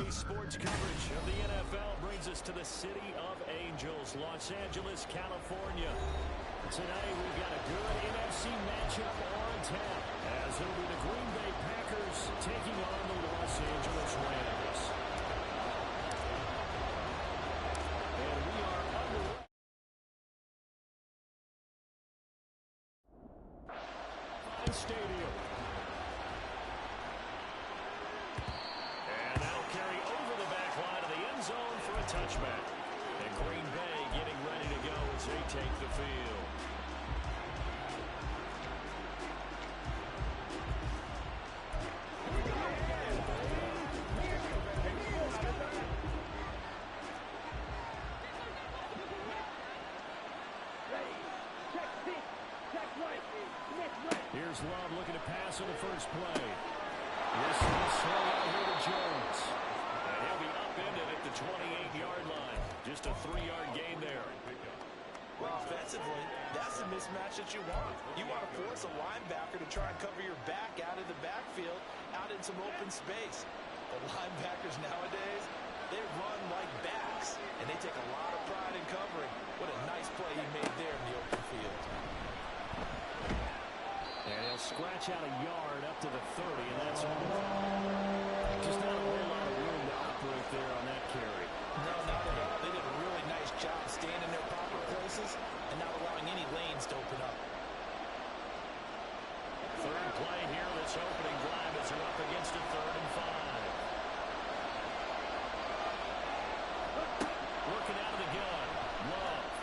Daily sports coverage of the NFL brings us to the City of Angels, Los Angeles, California. Today we've got a good NFC matchup on tap, as it'll be the Green Bay Packers taking on the Los Angeles Rams. And we are underway. Stadium. And that'll carry over the back line of the end zone for a touchback. And Green Bay getting ready to go as they take the field. Here's Love looking to pass on the first play. This is slow out here to Jones. And he'll be upended at the 28-yard line. Just a 3-yard gain there. Well, offensively, that's the mismatch that you want. You want to force a linebacker to try and cover your back out of the backfield, out in some open space. The linebackers nowadays, they run like backs, and they take a lot of pride in covering. What a nice play he made there in the open field. And he'll scratch out a yard up to the 30, and that's all. Just not a whole lot of room to operate there on that carry. No, not at all. They did a really nice job staying in their proper places and not allowing any lanes to open up. Third play here, this opening drive as they're up against a 3rd and 5. Working out of the gun. Love.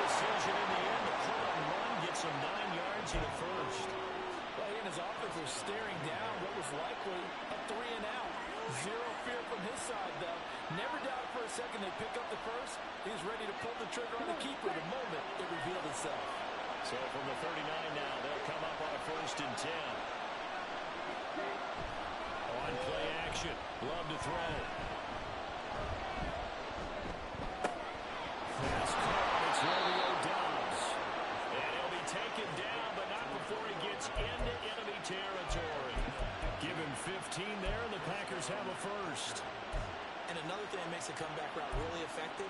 Decision in the end to pull and run, get some 9 yards in the first. Well, he and his offense were staring down what was likely a 3 and out. Zero fear from his side, though. Never doubted for a second they pick up the first. He was ready to pull the trigger on the keeper the moment it revealed itself. So from the 39 now, they'll come up on a 1st and 10. On play action. Love to throw. Fast call. It's Romeo Doubs. And he'll be taken down, but not before he gets into enemy territory. Give him 15 there, and the Packers have a first. And another thing that makes a comeback route really effective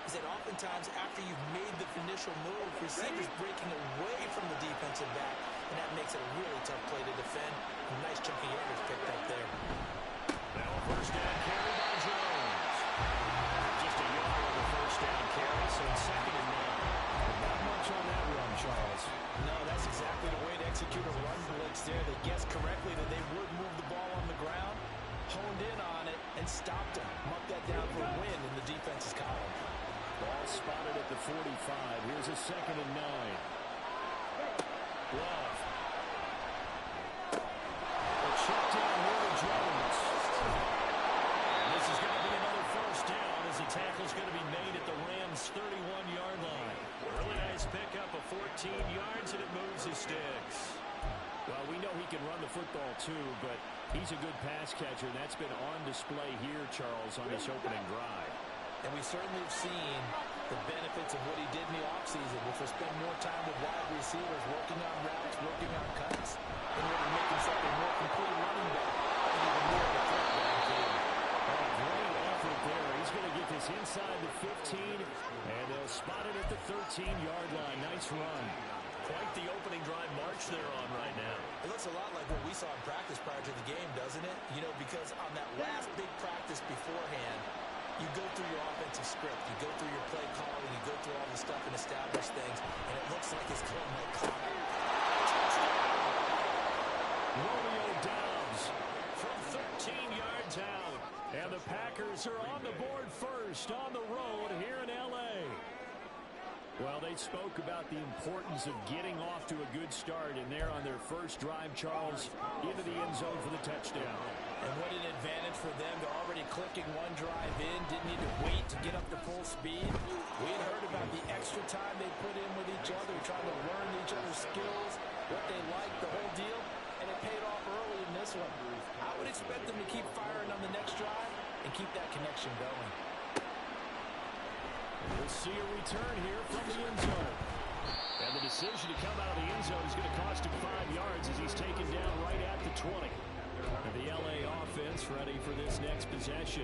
is that oftentimes after you've made the initial move, receivers breaking away from the defensive back, and that makes it a really tough play to defend. A nice chunk of yardage picked up there. Now a first down carry by Jones. Just a yard on the first down carry, so it's 2nd and 9. Not much on that run, Charles. No, that's exactly the way to execute a run blitz there. They guessed correctly that they would move the ball on the ground, honed in on it, and stopped him. Marked that down for a win in the defense's column. Ball spotted at the 45. Here's a 2nd and 9. Love. A check down here to Jones. And this is going to be another first down as the tackle's going to be made at the Rams' 31-yard line. Really nice pickup of 14 yards, and it moves the sticks. Well, we know he can run the football too, but he's a good pass catcher, and that's been on display here, Charles, on this opening drive. And we certainly have seen the benefits of what he did in the offseason, which was spend more time with wide receivers, working on routes, working on cuts, in order to make himself a more complete running back and even more of a threat downfield. Oh, great effort there. He's going to get this inside the 15, and they'll spot it at the 13-yard line. Nice run. Quite the opening drive march they're on right now. It looks a lot like what we saw in practice prior to the game, doesn't it? You know, because on that last big practice beforehand, you go through your offensive script, you go through your play calling, you go through all the stuff and establish things, and it looks like it's going like clockwork. Romeo Doubs from 13 yards out. And the Packers are on the board first on the road here in L.A. Well, they spoke about the importance of getting off to a good start, and they're on their first drive, Charles, into the end zone for the touchdown. And what an advantage for them. They're already clicking one drive in, didn't need to wait to get up to full speed. We had heard about the extra time they put in with each other, trying to learn each other's skills, what they like, the whole deal, and it paid off early in this one. I would expect them to keep firing on the next drive and keep that connection going. We'll see a return here from the end zone. And the decision to come out of the end zone is going to cost him 5 yards as he's taken down right at the 20. offense ready for this next possession.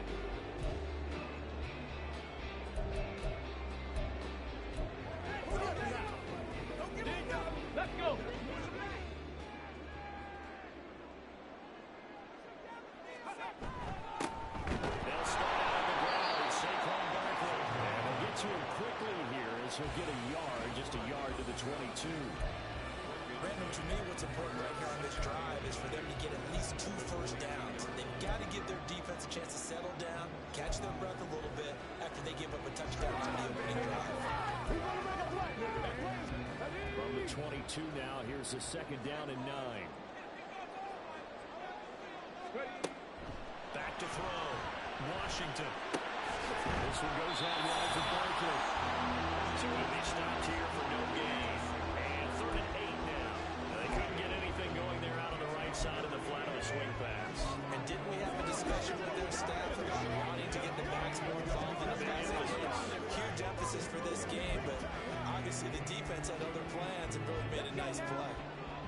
Let's go. They'll start out on the ground. Saquon Barkley. And they'll get to him quickly here as he'll get a yard, just a yard to the 22. Brandon, to me, what's important right here on this drive is for them to get at least 2 first downs. They've got to give their defense a chance to settle down, catch their breath a little bit after they give up a touchdown on the opening drive. From the 22 now, here's the second down and 9. Back to throw. Washington. This one goes out wide for Barkley. So he'll be stopped here for no gain. And 3rd and 8 now. They couldn't get anything going there out on the right side of the flat of the swing pass. And didn't we have a discussion with their staff about wanting to get the backs more involved in the passing game? Huge emphasis for this game, but obviously the defense had other plans and really made a nice play.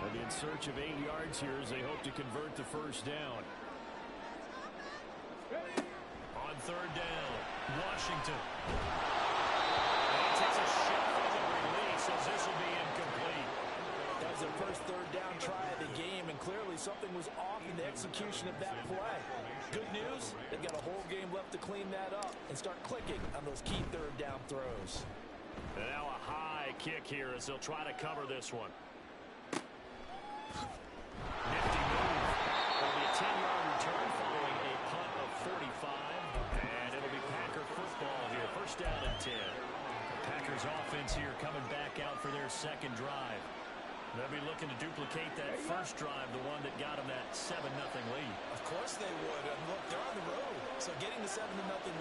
And in search of 8 yards here as they hope to convert the first down. On 3rd down, Washington. And he takes a shot on the release as this will be incomplete. That was their first 3rd down try of the game, and clearly something was off in the execution of that play. Good news, they've got a whole game left to clean that up and start clicking on those key 3rd down throws. And now a high kick here as they'll try to cover this one. Nifty move. It'll be a 10-yard return following a punt of 45. And it'll be Packer football here. First down and 10. Packers offense here coming back out for their second drive. They'll be looking to duplicate that first drive, the one that got them that 7-0 lead. Of course they would. And look, they're on the road. So getting the 7-0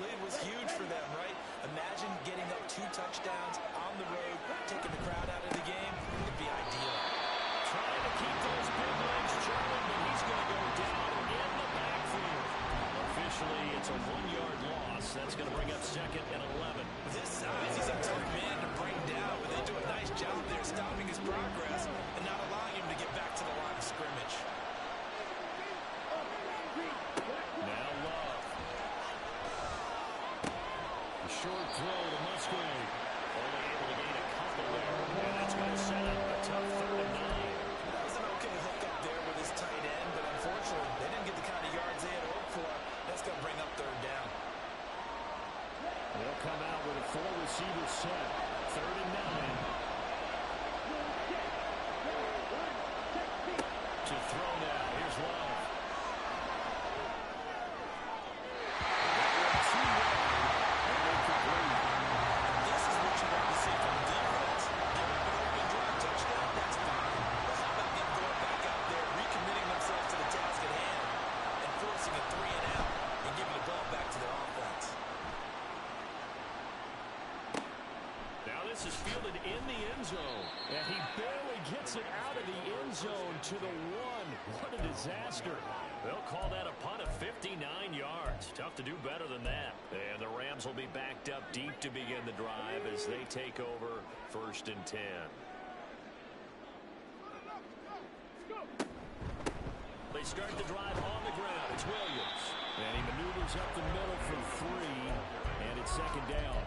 lead was huge for them, right? Imagine getting up 2 touchdowns on the road, taking the crowd out of the game. It'd be ideal. Trying to keep those big legs churning, but he's going to go down in the backfield. Officially, it's a 1-yard loss. That's going to bring up 2nd and 11. This size, he's a tough man to bring down, but they do a nice job there stopping his progress and not allowing him to get back to the line of scrimmage. Now Love. A short throw to Musgrave. Only able to gain a couple there. And that's going to set up a tough 3rd and 9. That was an okay hook up there with his tight end, but unfortunately, they didn't get the kind of yards they had hoped for. That's going to bring up 3rd down. They'll come out with a 4-receiver set. 3rd and 9. To throw now. Here's Love. This is what you want to see from the defense. Give up an open drive touchdown, that's fine. But how about them going back out there, recommitting themselves to the task at hand, and forcing a 3 and out, and giving the ball back to their offense? Now this is fielded in the end zone. And he barely gets it out of the end zone to the 1. What a disaster. They'll call that a punt of 59 yards. Tough to do better than that. And the Rams will be backed up deep to begin the drive as they take over 1st and 10. They start the drive on the ground. It's Williams. And he maneuvers up the middle for 3. And it's 2nd down.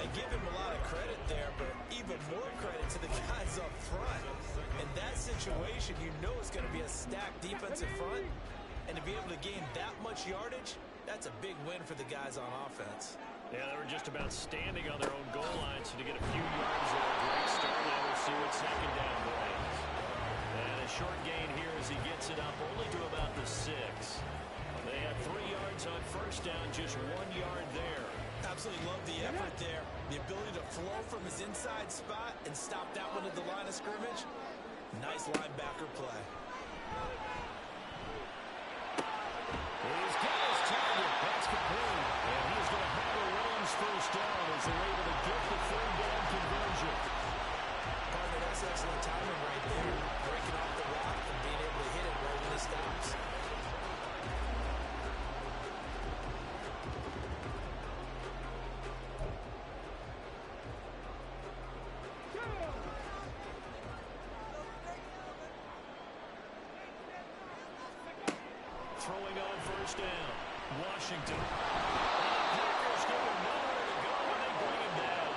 And give him a lot of credit there, but even more credit to the guys up front. In that situation, you know it's going to be a stacked defensive front. And to be able to gain that much yardage, that's a big win for the guys on offense. Yeah, they were just about standing on their own goal line, so to get a few yards there, a great start. Now we'll see what 2nd down brings. And a short gain here as he gets it up only to about the 6. They have 3 yards on 1st down, just 1 yard there. Absolutely love the effort there. The ability to flow from his inside spot and stop that one at the line of scrimmage. Nice linebacker play. He's got his target. That's complete. And he's going to have a Rams first down as they're able to get the 3rd down conversion. Partner, that's excellent timing right there. Breaking off the rock and being able to hit it right when it stops. throwing on first down. Washington. Packers give him nowhere to go, and they bring him down.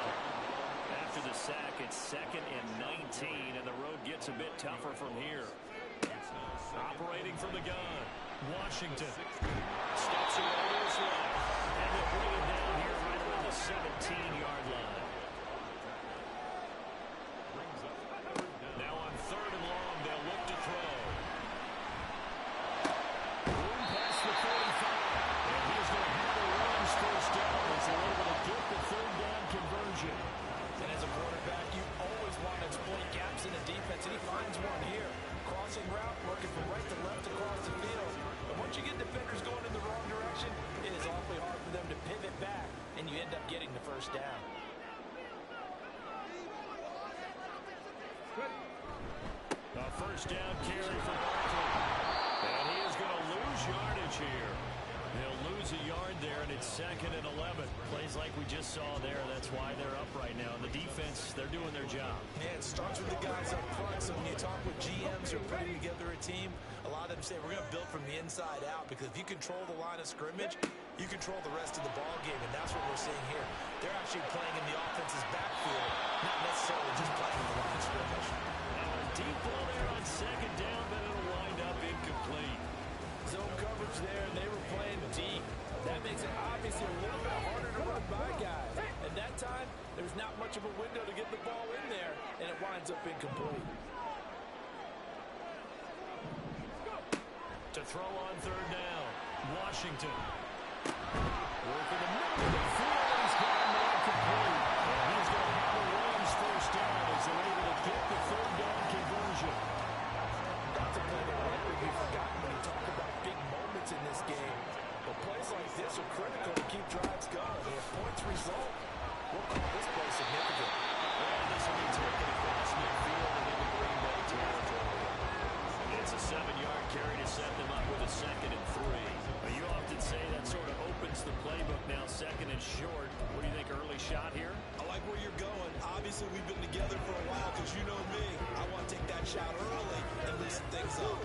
After the sack, it's 2nd and 19, and the road gets a bit tougher from here. Operating from the gun, Washington steps away to his left, and they'll bring him down here right around the 17-yard line. Now on 3rd and long, they'll look to throw. Room past the 45, and he's going to have the Rams first down as they're able to get the 3rd down conversion. And as a quarterback, you always want to exploit gaps in the defense, and he finds one here. Crossing route, working from right to left across the field. But once you get defenders going in the wrong direction, it is awfully hard for them to pivot back, and you end up getting the first down. A first down carry for Barkley. And he is going to lose yardage here. They'll lose a yard there, and it's 2nd and 11. Plays like we just saw there. That's why they're up right now. The defense, they're doing their job. Yeah, it starts with the guys up front. So when you talk with GMs who are putting together a team, a lot of them say we're going to build from the inside out, because if you control the line of scrimmage, you control the rest of the ball game, and that's what we're seeing here. They're actually playing in the offense's backfield, not necessarily just playing in the line of scrimmage. Now a deep ball there on 2nd down, but it'll wind up incomplete. Zone coverage there, and they were playing deep. That makes it obviously a little bit harder to run by guys. At that time, there's not much of a window to get the ball in there, and it winds up incomplete. To throw on 3rd down, Washington. Working the middle of the field, he's got him incomplete. And he's going to have the Rams first down as they're able to get the 3rd down conversion. That's a play that likely be forgotten when you talk about big moments in this game. But plays like this are critical to keep drives going. If points result, we'll call this play significant. And this will be taken across midfield and into Green Bay territory. It's a 7-yard carry to set them up with a 2nd and 3. But you often say that sort of opens the playbook now, 2nd and short. What do you think, early shot here? I like where you're going. Obviously, we've been together for a while, because you know me. I want to take that shot early and loosen things up.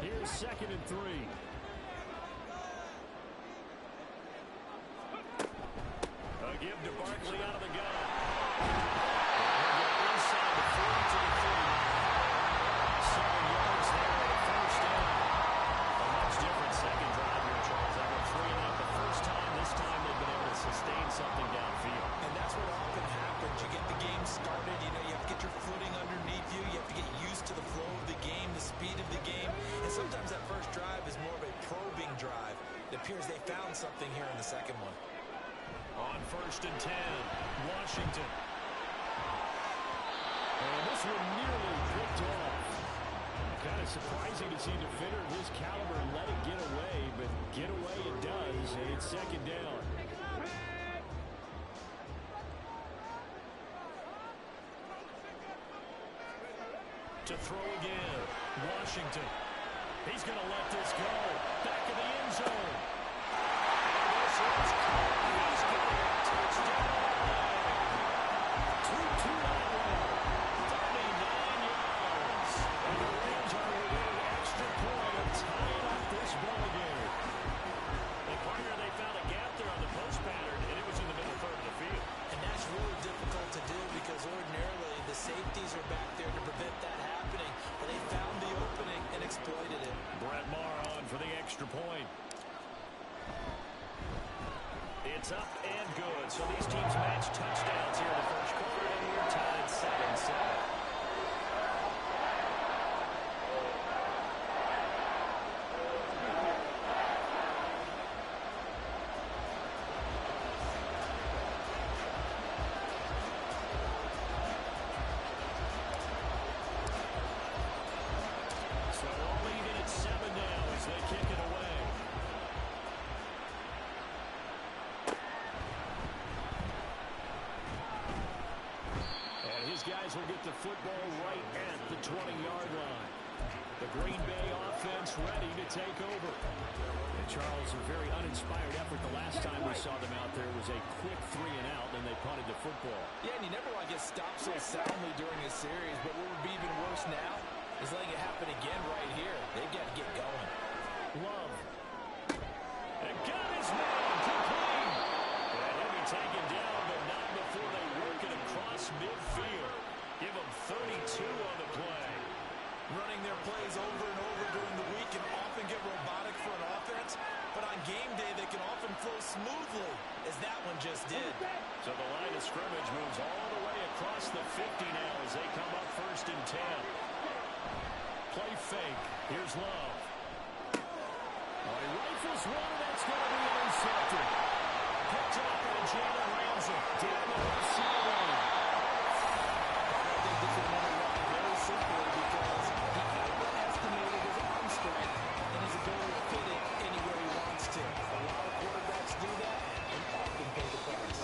Here's 2nd and 3. A give to Barkley out of the gun. And he'll get inside the 40 to the 30. 7 yards there and a first down. A much different second drive here, Charles. They went 3 and out the first time. This time they've been able to sustain something downfield. And that's what often happens. You get the game started. You know, you have to get your footing underneath you. You have to get used to the flow of the game, the speed of the game. And sometimes that first drive is more of a probing drive. It appears they found something here in the second one. On 1st and 10, Washington. And this one nearly picked off. Kind of surprising to see a defender of his caliber let it get away, but get away it does, and it's 2nd down. To throw again, Washington. He's going to let this go. Back in the end zone. This is caught. He's got a touchdown. 2-2 on the way. 39 yards. And the Rams are within an extra point of tying up this ball game. And partner, they found a gap there on the post pattern, and it was in the middle third of the field. And that's really difficult to do, because ordinarily the safeties are back there to prevent that happening. But they found the opening and exploited it. Brett Maher on for the extra point. It's up and good. So these teams match touchdowns here in the first quarter, and we're tied 7-7. So all even at 7 now as they kick it away. And his guys will get the football right at the 20-yard line. The Green Bay offense ready to take over. And Charles, a very uninspired effort the last time we saw them out there was a quick 3 and out, and they punted the football. Yeah, and you never want to get stopped so soundly during a series, but what would be even worse now He's letting it happen again right here. They've got to get going. Love. And got his man complete. And he'll be taken down, but not before they work it across midfield. Give him 32 on the play. Running their plays over and over during the week can often get robotic for an offense, but on game day they can often flow smoothly, as that one just did. So the line of scrimmage moves all the way across the 50 now as they come up 1st and 10. Play fake. Here's Love. He rifles one, and that's going to be intercepted. Picked up by Jalen Ramsey. Down the left sideline. I think this is number one very simply because he overestimated his arm strength and his ability to fit it anywhere he wants to. A lot of quarterbacks do that and often pay the price.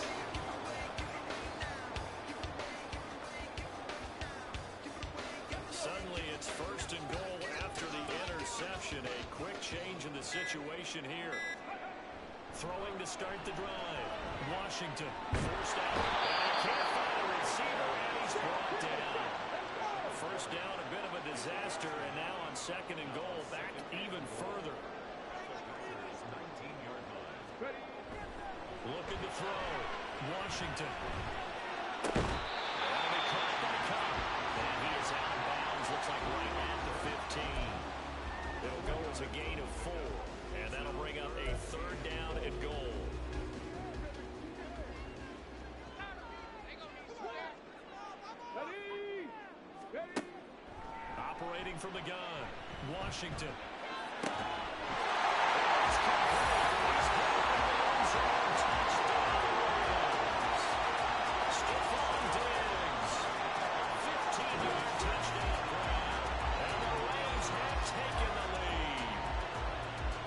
Suddenly it's 1st and goal after the interception. A quick change in the situation here. Throwing to start the drive. Washington forced out. And he can't find a receiver, and he's brought down. 1st down, a bit of a disaster, and now on 2nd and goal, back even further. Looking to throw. Washington. And they caught by Cobb. And he is out of bounds. Looks like right at the 15. It'll go as a gain of 4. And that'll bring up a 3rd down and goal. Operating from the gun. Washington. Stephon Diggs. 15-yard touchdown grab. And the Rams have taken the lead.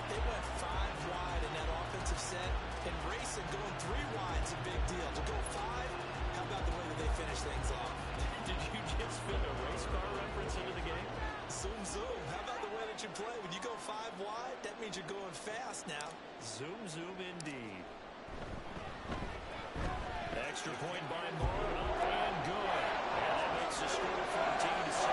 They went 5 wide in that offensive set, and racing going 3 wide is a big deal. To go 5, how about the way that they finish things off? Did you just fit a race car reference into the game? Zoom, zoom. How about the way that you play? When you go 5 wide, that means you're going fast now. Zoom, zoom indeed. Extra point by Moore, up and good. And that makes the score 14-7.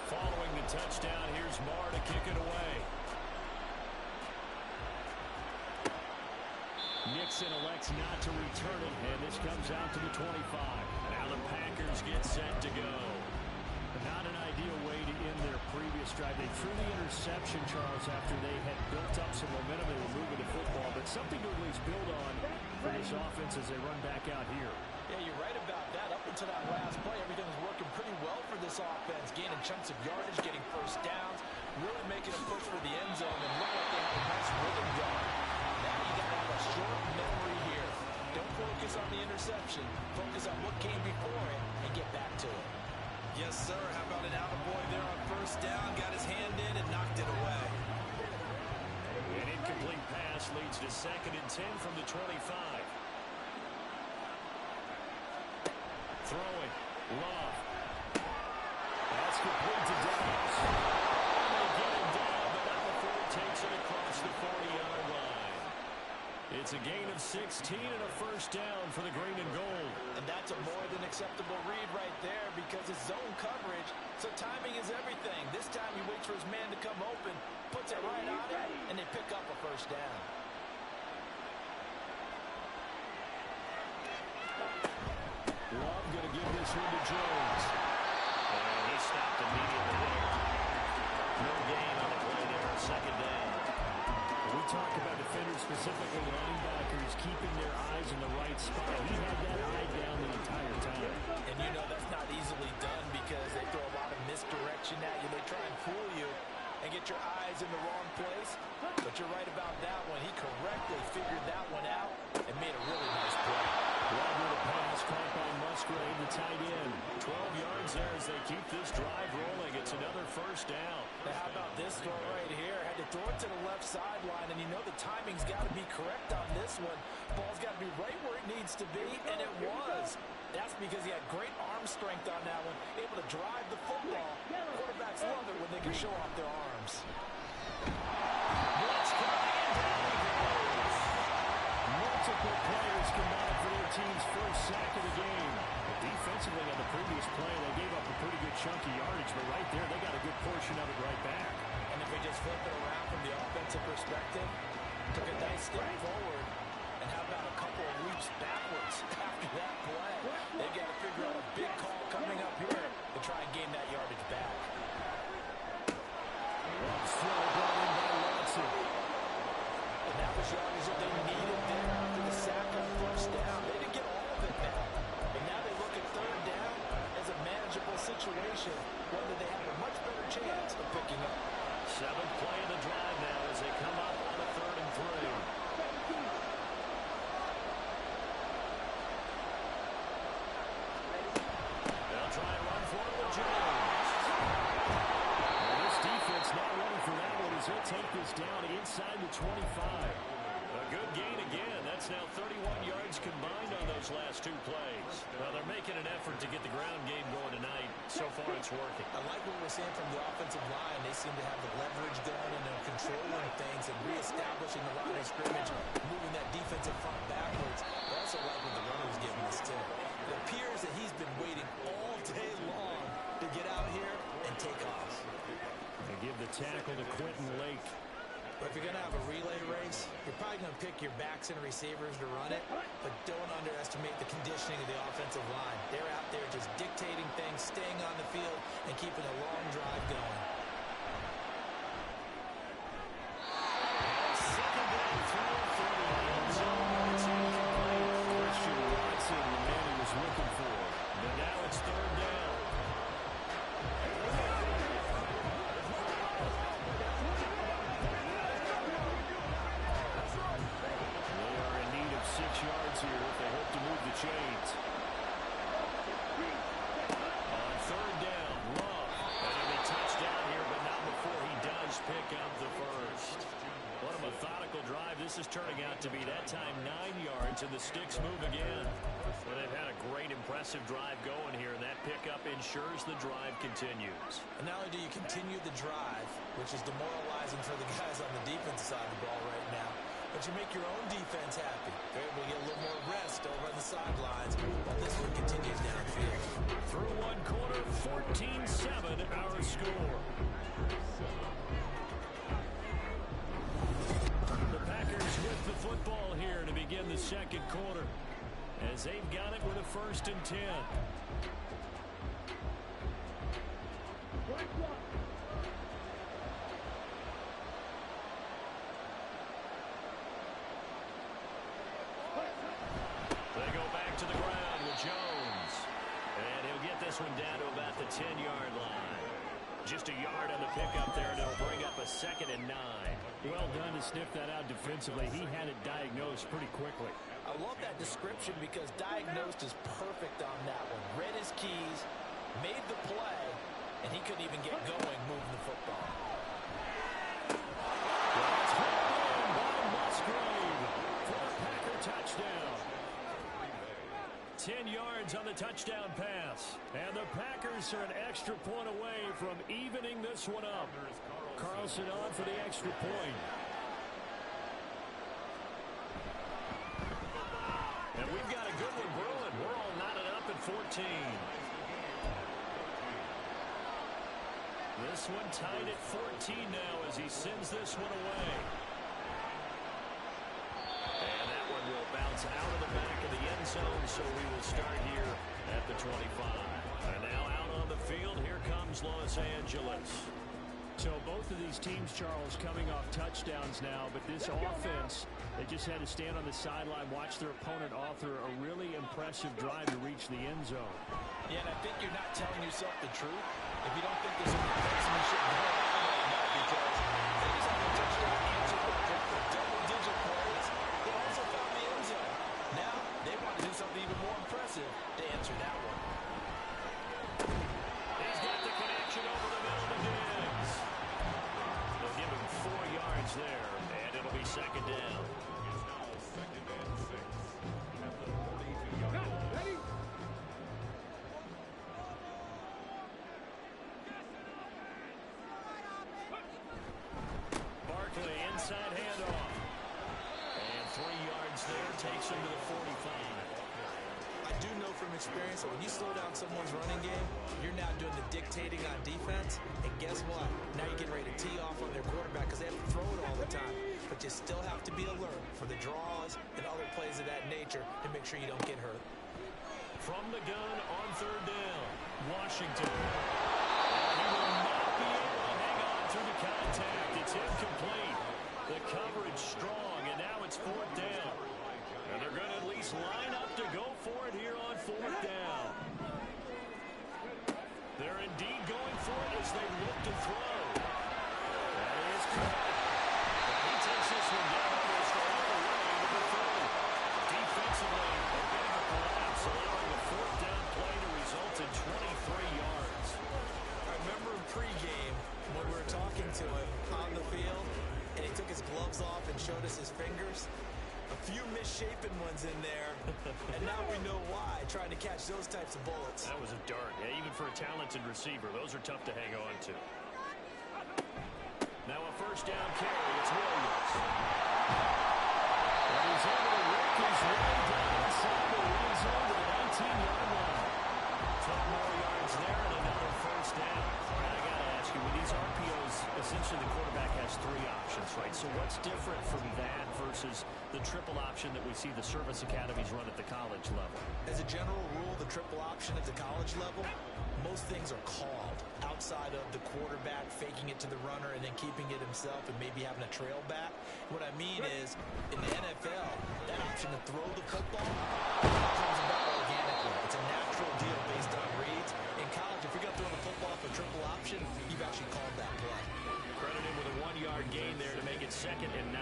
Following the touchdown, here's Moore to kick it away. Nixon elects not to return it, and this comes out to the 25. Now the Packers get set to go. Not an ideal way to end their previous drive. They threw the interception, Charles, after they had built up some momentum. They were moving the football, but something to at least build on for this offense as they run back out here. Yeah, you're right about that. Up until that last play, everything was working pretty well for this offense. Gaining chunks of yardage, getting 1st downs, really making a push for the end zone, and look like they have a nice rhythm going. Now you got to have a short memory here. Don't focus on the interception. Focus on what came before it and get back to it. Yes, sir. How about an attaboy there on 1st down? Got his hand in and knocked it away. An incomplete pass leads to 2nd and 10 from the 25. Throwing. Love. That's complete to Dallas. And they get him down, but not before he takes it across the 40-yard line. It's a gain of 16 and a 1st down for the green and gold. And that's a more than acceptable read right there because it's zone coverage, so timing is everything. This time he waits for his man to come open, puts it right on it, and they pick up a 1st down. Love going to give this one to Jones. And he stopped immediately there. No gain on the play there, 2nd down. We talk about defenders, specifically linebackers, keeping their eyes in the right spot. He had that eye down the entire time. And you know that's not easily done because they throw a lot of misdirection at you. They try and fool you and get your eyes in the wrong place. But you're right about that one. He correctly figured that one out and made a really nice play. Love with a pass caught by Musgrave, the tight end. 12 yards there as they keep this drive rolling. It's another 1st down. Now how about this throw right here? Had to throw it to the left sideline, and you know the timing's got to be correct on this one. Ball's got to be right where it needs to be, and it was. That's because he had great arm strength on that one, able to drive the football. Quarterback quarterbacks love it when they can show off their arms. Blitz coming in, down he goes. Multiple players combined for their team's first sack of the game. But defensively on the previous play, they gave up a pretty good chunk of yardage, but right there, they got a good portion of it right back. And if we just flip it around from the offensive perspective, took a nice step forward, and how about a couple of leaps backwards after that play? They've got to figure out a big call coming up here to try and gain that yardage back. Throw brought in by Watson. And that was yardage that they needed there after the sack on first down. They didn't get all of it back. But now they look at third down as a manageable situation, whether they have a much better chance of picking up. Seventh play of the drive now as they come up on a 3rd and 3. They'll try and run for it with Jones. Well, this defense not running for that one as he'll take this down inside the 25. A good gain again. That's now 31 yards combined on those last 2 plays. Well, they're making an effort to get the ground game going tonight. So far, it's working. I like what we're seeing from the offensive line. They seem to have the leverage going and they're controlling things and reestablishing the line of scrimmage, moving that defensive front backwards. I also like what the runner's giving us, too. It appears that he's been waiting all day long to get out here and take off. They give the tackle to Quentin Lake. But if you're going to have a relay race, you're probably going to pick your backs and receivers to run it, but don't underestimate the conditioning of the offensive line. They're out there just dictating things, staying on the field, and keeping a long drive going. Second down throw for the end zone. It's incomplete. Christian Watson, the man he was looking for. But now it's 3rd down. Yards here if they hope to move the chains. On 3rd down, Love. And he'll be touchdown here, but not before he does pick up the first. What a methodical drive this is turning out to be. That time 9 yards, and the Sticks move again. Well, they've had a great, impressive drive going here, and that pickup ensures the drive continues. And not only do you continue the drive, which is demoralizing for the guys on the defensive side of the ball right now, but you make your own defense happy. They're able to get a little more rest over on the sidelines while this one continues downfield. Through 1 quarter, 14-7 our score. The Packers with the football here to begin the 2nd quarter as they've got it with a 1st and 10. They go back to the ground with Jones. And he'll get this one down to about the 10-yard line. Just a yard on the pickup there, and it'll bring up a 2nd and 9. Well done to sniff that out defensively. He had it diagnosed pretty quickly. I love that description because diagnosed is perfect on that one. Read his keys, made the play, and he couldn't even get going moving the football. That's hauled in by Musgrave for a Packer touchdown. 10 yards on the touchdown pass. And the Packers are an extra point away from evening this one up. Carlson on for the extra point. And we've got a good one brewing. We're all knotted up at 14. This one tied at 14 now as he sends this one away. And that one will bounce out of the back of the end zone, so we will start here at the 25. And now out on the field, here comes Los Angeles. So both of these teams, Charles, coming off touchdowns now, but this offense, they just had to stand on the sideline, watch their opponent author a really impressive drive to reach the end zone. Yeah, and I think you're not telling yourself the truth if you don't think there's some defensemanship going on right now, because they just had a touchdown answer for double-digit plays. They also found the end zone. Now they want to do something even more impressive to answer that one. He's got the connection over the middle to Diggs. They'll give him 4 yards there, and it'll be 2nd down. takes him to the 45. I do know from experience that when you slow down someone's running game, you're now doing the dictating on defense. And guess what? Now you're getting ready to tee off on their quarterback because they have to throw it all the time. But you still have to be alert for the draws and other plays of that nature to make sure you don't get hurt. From the gun on third down, Washington. He will not be able to hang on through the contact. It's incomplete. The coverage strong, and now it's fourth down. And they're going to at least line up to go for it here on fourth down. They're indeed going for it as they look to throw. That is correct. He takes this one down almost all the way to the 30. Defensively, they're getting a collapse, allowing the fourth down play to result in 23 yards. I remember in pregame when we were talking to him on the field, and he took his gloves off and showed us his fingers. A few misshapen ones in there, and now we know why, trying to catch those types of bullets. That was a dart. Yeah, even for a talented receiver, those are tough to hang on to. Now a first down carry. It's Williams. And he's able to work his way down inside the red zone to the 19-yard line. 10 more yards there and another first down. And I got to ask you, with these RPOs, essentially the quarterback has three options, right? So what's different from that versus the triple option that we see the service academies run at the college level? As a general rule, the triple option at the college level, most things are called outside of the quarterback faking it to the runner and then keeping it himself and maybe having a trail back. What I mean is, in the NFL, that option to throw the football comes about organically. It's a natural deal based on reads. In college, if you're going to throw the football for triple option, you've actually called that play. Credit him with a 1-yard gain there to make it 2nd and 9.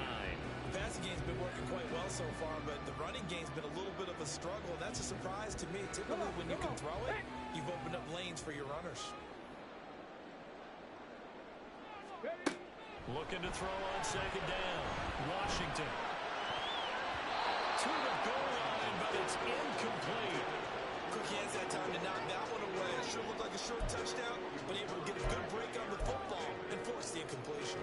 The passing game's been working quite well so far, but the running game's been a little bit of a struggle, and that's a surprise to me. Typically, when you can throw it, you've opened up lanes for your runners. Looking to throw on 2nd down. Washington. To the goal line, but it's incomplete. Quick hands that time to knock that one away. It sure looked like a short touchdown, but able to get a good break on the football and force the incompletion.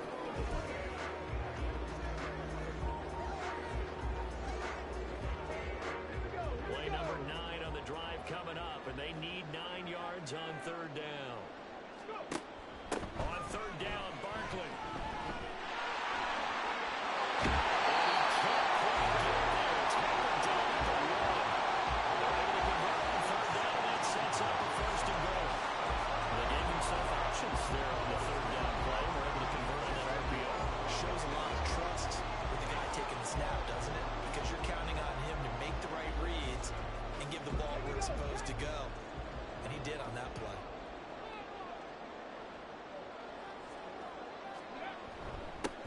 Play number 9 on the drive coming up, and they need 9 yards on 3rd down. On 3rd down, Barkley. There on the 3rd down play. We're able to convert on that RPO. Shows a lot of trust with the guy taking the snap, doesn't it? Because you're counting on him to make the right reads and give the ball where it's supposed to go. And he did on that play.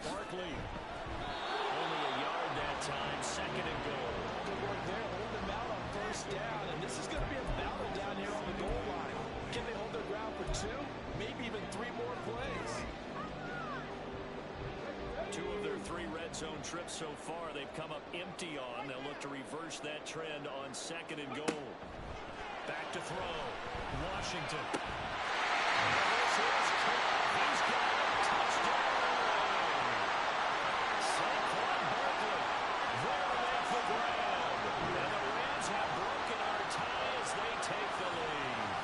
Barkley. Only a yard that time. 2nd and goal. Good work there. Hold them out on 1st down. And this is going to be a battle down here on the goal line. Can they hold their ground for 2? Maybe even 3 more plays. 2 of their 3 red zone trips so far they've come up empty on. They'll look to reverse that trend on 2nd and goal. Back to throw. Washington. This is Cook. He's got a touchdown. Saquon Barkley. They'll make the grab. And the Rams have broken our tie as they take the lead.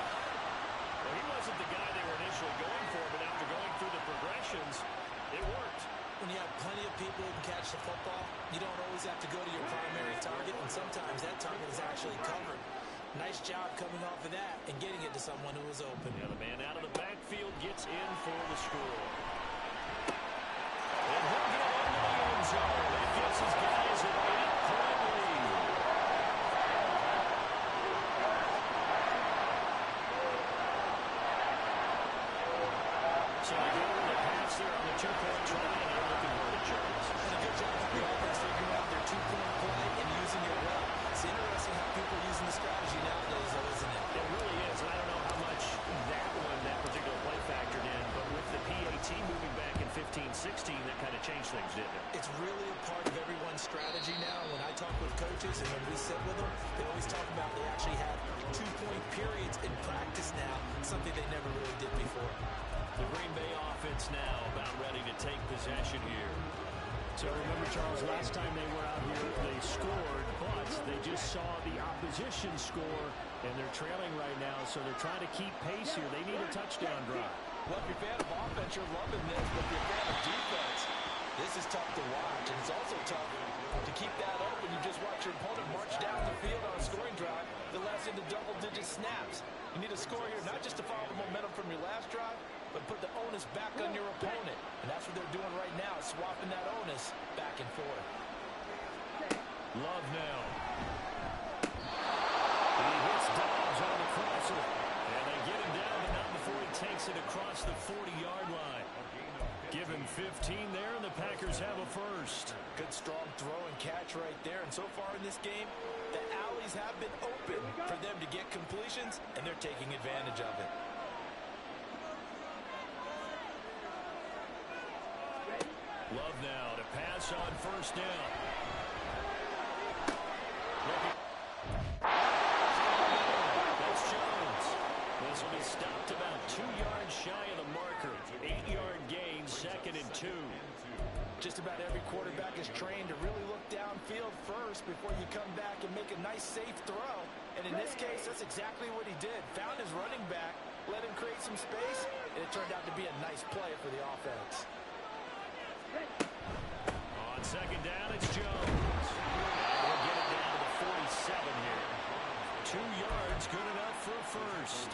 Well, he wasn't the guy they were initially going for, but after going through the progressions, it worked. When you have plenty of people who can catch the football, you don't always have to go to your primary target, and sometimes that target is actually covered. Nice job coming off of that and getting it to someone who was open. Yeah, the man out of the backfield gets in for the score. And he'll get into the end zone. That gives his guys an 8-point lead. So they go to the pass there on the 2-point try, and they're looking for the Chargers. And a good job by the offense figuring out their 2-point play and using it well. It's interesting how people are using the strategy nowadays, though, isn't it? It really is, and I don't know how much that particular play factored in, but with the PAT moving back in 15-16, that kind of changed things, didn't it? It's really a part of everyone's strategy now. When I talk with coaches and when we sit with them, they always talk about they actually have 2-point periods in practice now, something they never really did before. The Green Bay offense now about ready to take possession here. So remember, Charles, last time they were out here, they scored, but they just saw the opposition score, and they're trailing right now, so they're trying to keep pace here. They need a touchdown drive. Well, if you're a fan of offense, you're loving this, but if you're a fan of defense, this is tough to watch, and it's also tough to keep that open. You just watch your opponent march down the field on a scoring drive that lasts into double-digit snaps. You need a score here, not just to follow the momentum from your last drive, but put the onus back on your opponent. And that's what they're doing right now, swapping that onus back and forth. Love now. He hits Dobbs on the crosser. And they get him down, but not before he takes it across the 40-yard line. Give him 15 there, and the Packers have a first. Good, strong throw and catch right there. And so far in this game, the alleys have been open for them to get completions, and they're taking advantage of it. Love now to pass on first down. That's Jones. This will be stopped about 2 yards shy of the marker. 8-yard gain, 2nd and 2. Just about every quarterback is trained to really look downfield first before you come back and make a nice, safe throw. And in this case, that's exactly what he did. Found his running back, let him create some space, and it turned out to be a nice play for the offense. On second down, it's Jones. And we'll get it down to the 47 here. 2 yards, good enough for a first.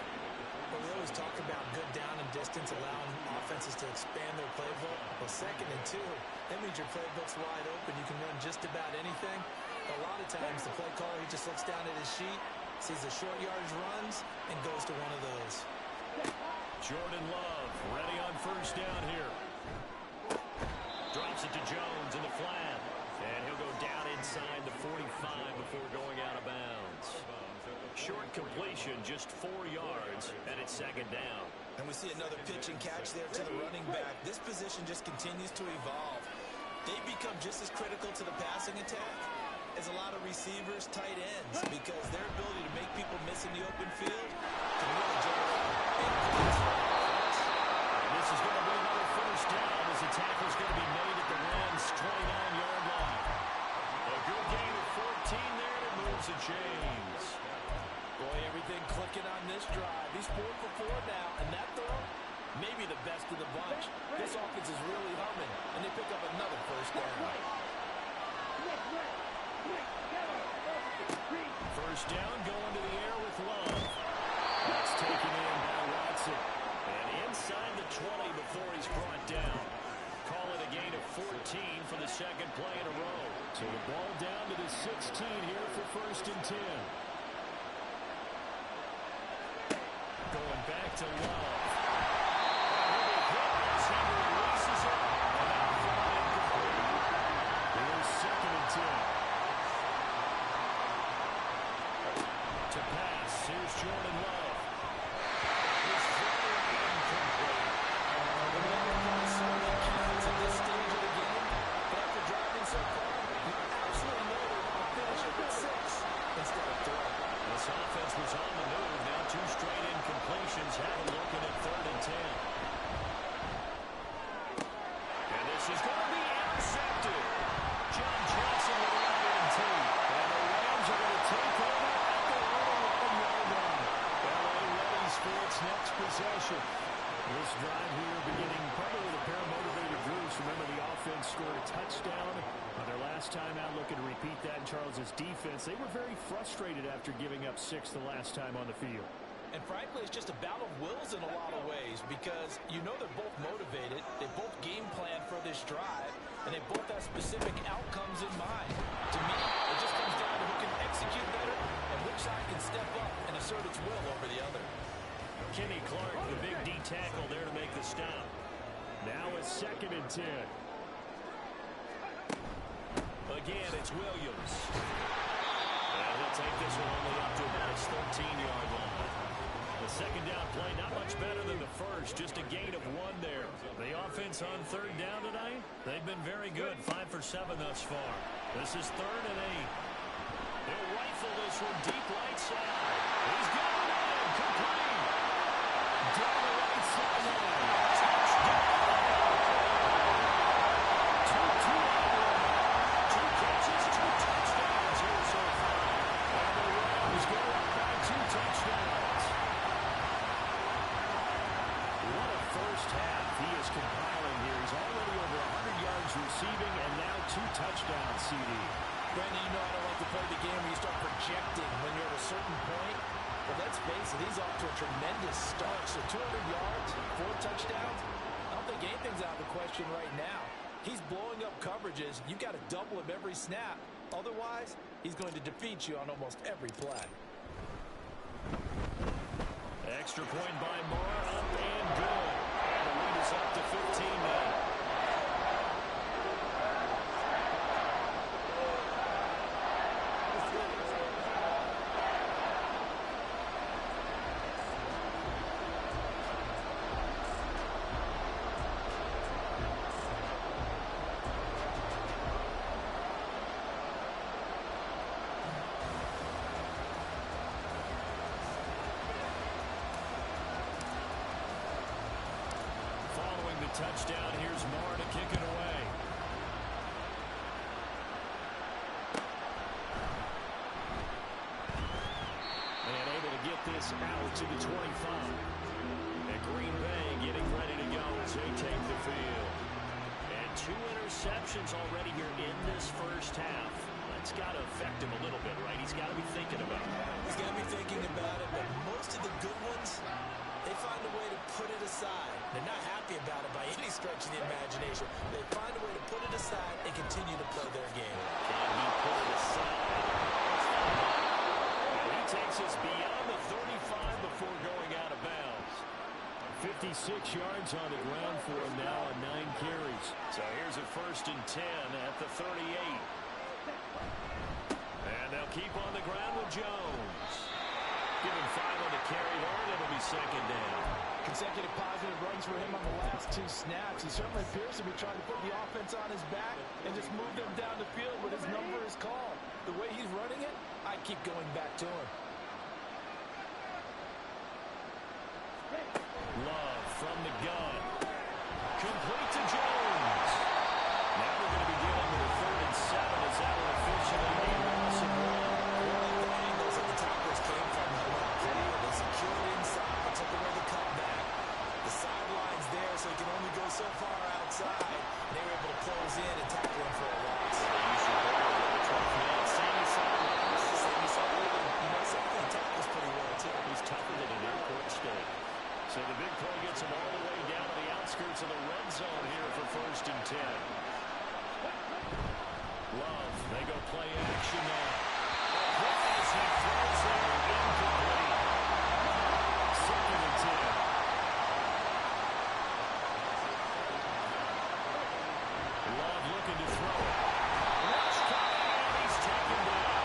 Well, we always talk about good down and distance, allowing offenses to expand their playbook. Well, 2nd and 2, that means your playbook's wide open. You can run just about anything. A lot of times, the play caller, he just looks down at his sheet, sees the short yardage runs, and goes to one of those. Jordan Love, ready on first down here. Drops it to Jones in the flat. And he'll go down inside the 45 before going out of bounds. Short completion, just 4 yards, and it's 2nd down. And we see another pitch and catch there to the running back. This position just continues to evolve. They become just as critical to the passing attack as a lot of receivers, tight ends, because their ability to make people miss in the open field can really generate big points for offense. And this is going to be another first down as the tackle's going to be made at the Rams' 29-yard line. A good gain of 14 there, and it moves the chains. Boy, everything clicking on this drive. He's 4 for 4 now, and that throw, maybe the best of the bunch. This offense is really humming, and they pick up another first down. First down, going to the air with Love. That's taken in by Watson. And inside the 20 before he's brought down. Call it a gain of 14 for the 2nd play in a row. So the ball down to the 16 here for 1st and 10. Going back to Love. He releases it. Here's 2nd and 10. To pass, here's Jordan Love. His throw incomplete. At this stage of the game, but after driving so far, you absolutely know they want to finish it with 6 instead of 3. This offense was on the move. Now 2 straight incompletions. Have a look at 3rd and 10. And this is going to be intercepted. John Johnson with an INT. And the Rams are going to take over at the 11-yard line. LA readies for its next possession. This drive here beginning probably with a pair of motivated groups. Remember, the offense scored a touchdown on their last time out. Looking to repeat that in Charles's defense. They were very frustrated after giving up 6 the last time on the field. And frankly, it's just a battle of wills in a lot of ways because you know they're both motivated. They both game plan for this drive, and they both have specific outcomes in mind. To me, it just comes down to who can execute better and which side can step up and assert its will over the other. Kenny Clark, the big D tackle there to make the stop. Now it's 2nd and 10. Again, it's Williams. And he'll take this one only up to about his 13-yard line. The 2nd down play, not much better than the first, just a gain of 1 there. The offense on 3rd down tonight, they've been very good, 5 for 7 thus far. This is 3rd and 8. They'll rifle this one deep right side. He's got it in, complete. Down the right sideline. Touchdown. 2-2 on the 2 touchdowns, CD. Brandon, you know I don't like to play the game where you start projecting when you're at a certain point. But let's face it, he's off to a tremendous start. So 200 yards, 4 touchdowns. I don't think anything's out of the question right now. He's blowing up coverages. You've got to double him every snap. Otherwise, he's going to defeat you on almost every play. Extra point by Moore, up and good. And the lead is up to 15 now. Touchdown. Here's Moore to kick it away. And able to get this out to the 25. And Green Bay getting ready to go as they take the field. And 2 interceptions already here in this first half. That's got to affect him a little bit, right? He's got to be thinking about it. He's got to be thinking about it, but most of the good ones, they find a way to put it aside. They're not happy about it by any stretch of the imagination. They find a way to put it aside and continue to play their game. Can he put it aside? And he takes us beyond the 35 before going out of bounds. 56 yards on the ground for him now on 9 carries. So here's a 1st and 10 at the 38. And they'll keep on the ground with Jones. Give him 5 on the carry there, and it'll be 2nd down. Consecutive positive runs for him on the last 2 snaps. He certainly appears to be trying to put the offense on his back and just move them down the field when his number is called. The way he's running it, I keep going back to him. Love from the gun. Complete to Jones. Now we're going to be dealing with a 3rd and 7 as that will officially be a loss of 1. The angles that the tacklers came from that were clear. They secured inside, took away the cutback. The sideline's there, so he can only go so far outside. They were able to close in and tackle him for a loss. They usually go with a 12-man Sammy sideline. Sammy sideline. You know something? He tackles pretty well, too. He's tougher than an airport steak. So the big play gets him all the way down to the outskirts of the red zone here for 1st and 10. Love, they go play action now. As he throws there, incomplete. 2nd and 10. Love looking to throw it. Rush coming, and he's taken down.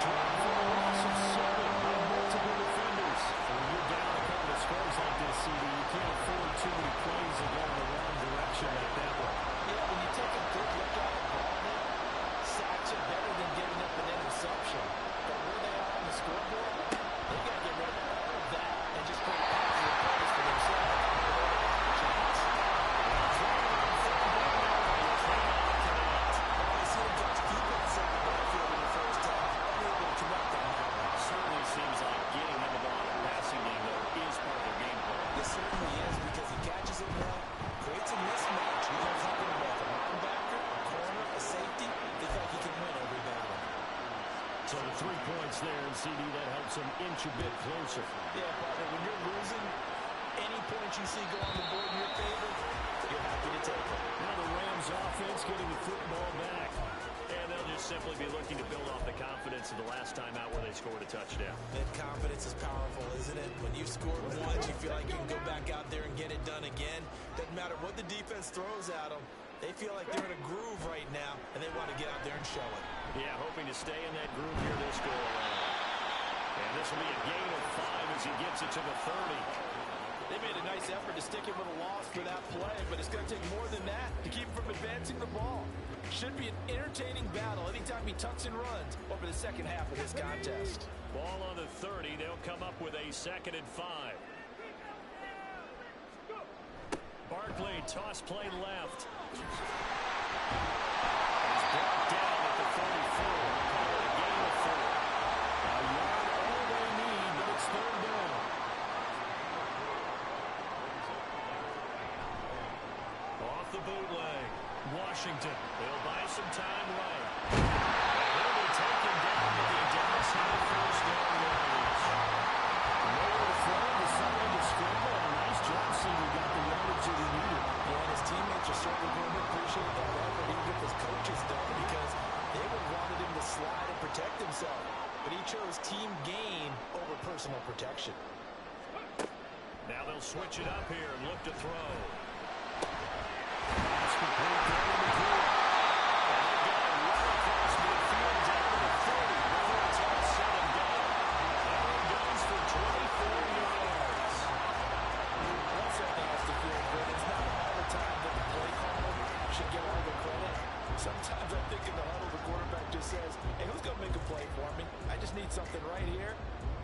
Drop for a loss of 7 by multiple defenders. When you're down a couple of scores like this, CD, you can't afford too many plays that go in the wrong direction like that one. Yeah, when you take a good look at it, sacks are better than giving up an interception. But where they are on the scoreboard, they've got to get rid of all of that and just create positive plays for themselves. Certainly seems like getting him the ball in the passing game, though, is part of their game plan. It certainly is because he catches it well, creates a mismatch. You don't have him like a linebacker, a corner, a safety. They feel like he can win every battle. So the 3 points there, and CD, that helps him inch a bit closer. Yeah, partner, when you're losing, any points you see go on the board in your favor, you're happy to take it. Now the Rams offense getting the football back. And they'll just simply be looking to build off the confidence of the last time out where they scored a touchdown. That confidence is powerful, isn't it? When you've scored once, you feel like you can go back out there and get it done again. Doesn't matter what the defense throws at them. They feel like they're in a groove right now, and they want to get out there and show it. Yeah, hoping to stay in that groove here this go around. And this will be a gain of 5 as he gets it to the 30. They made a nice effort to stick him with a loss for that play, but it's going to take more than that to keep him from advancing the ball. Should be an entertaining battle anytime he tucks and runs over the second half of this contest. Ball on the 30. They'll come up with a 2nd and 5. Barkley, toss play left. He's brought down at the 34. Call it a gain of 4. A yard all they need, but it's 3rd down. Off the bootleg. Washington. They'll buy some time right. And they'll be taken down, but they does have the first down yards. Nowhere to throw, decided to scramble, and a nice job seeing he got the yardage that he needed. Yeah, and his teammates are certainly going to appreciate that effort even if his coaches don't, because they would have wanted him to slide and protect himself. But he chose team gain over personal protection. Now they'll switch it up here and look to throw. That's complete down in the field. And they've got a run across midfield down to the 40 before it's all said and done. That one goes for 24 yards. One something has to feel good. It's not all the time that the play caller should get all the credit. Sometimes I think in the huddle, the quarterback just says, hey, who's going to make a play for me? I just need something right here.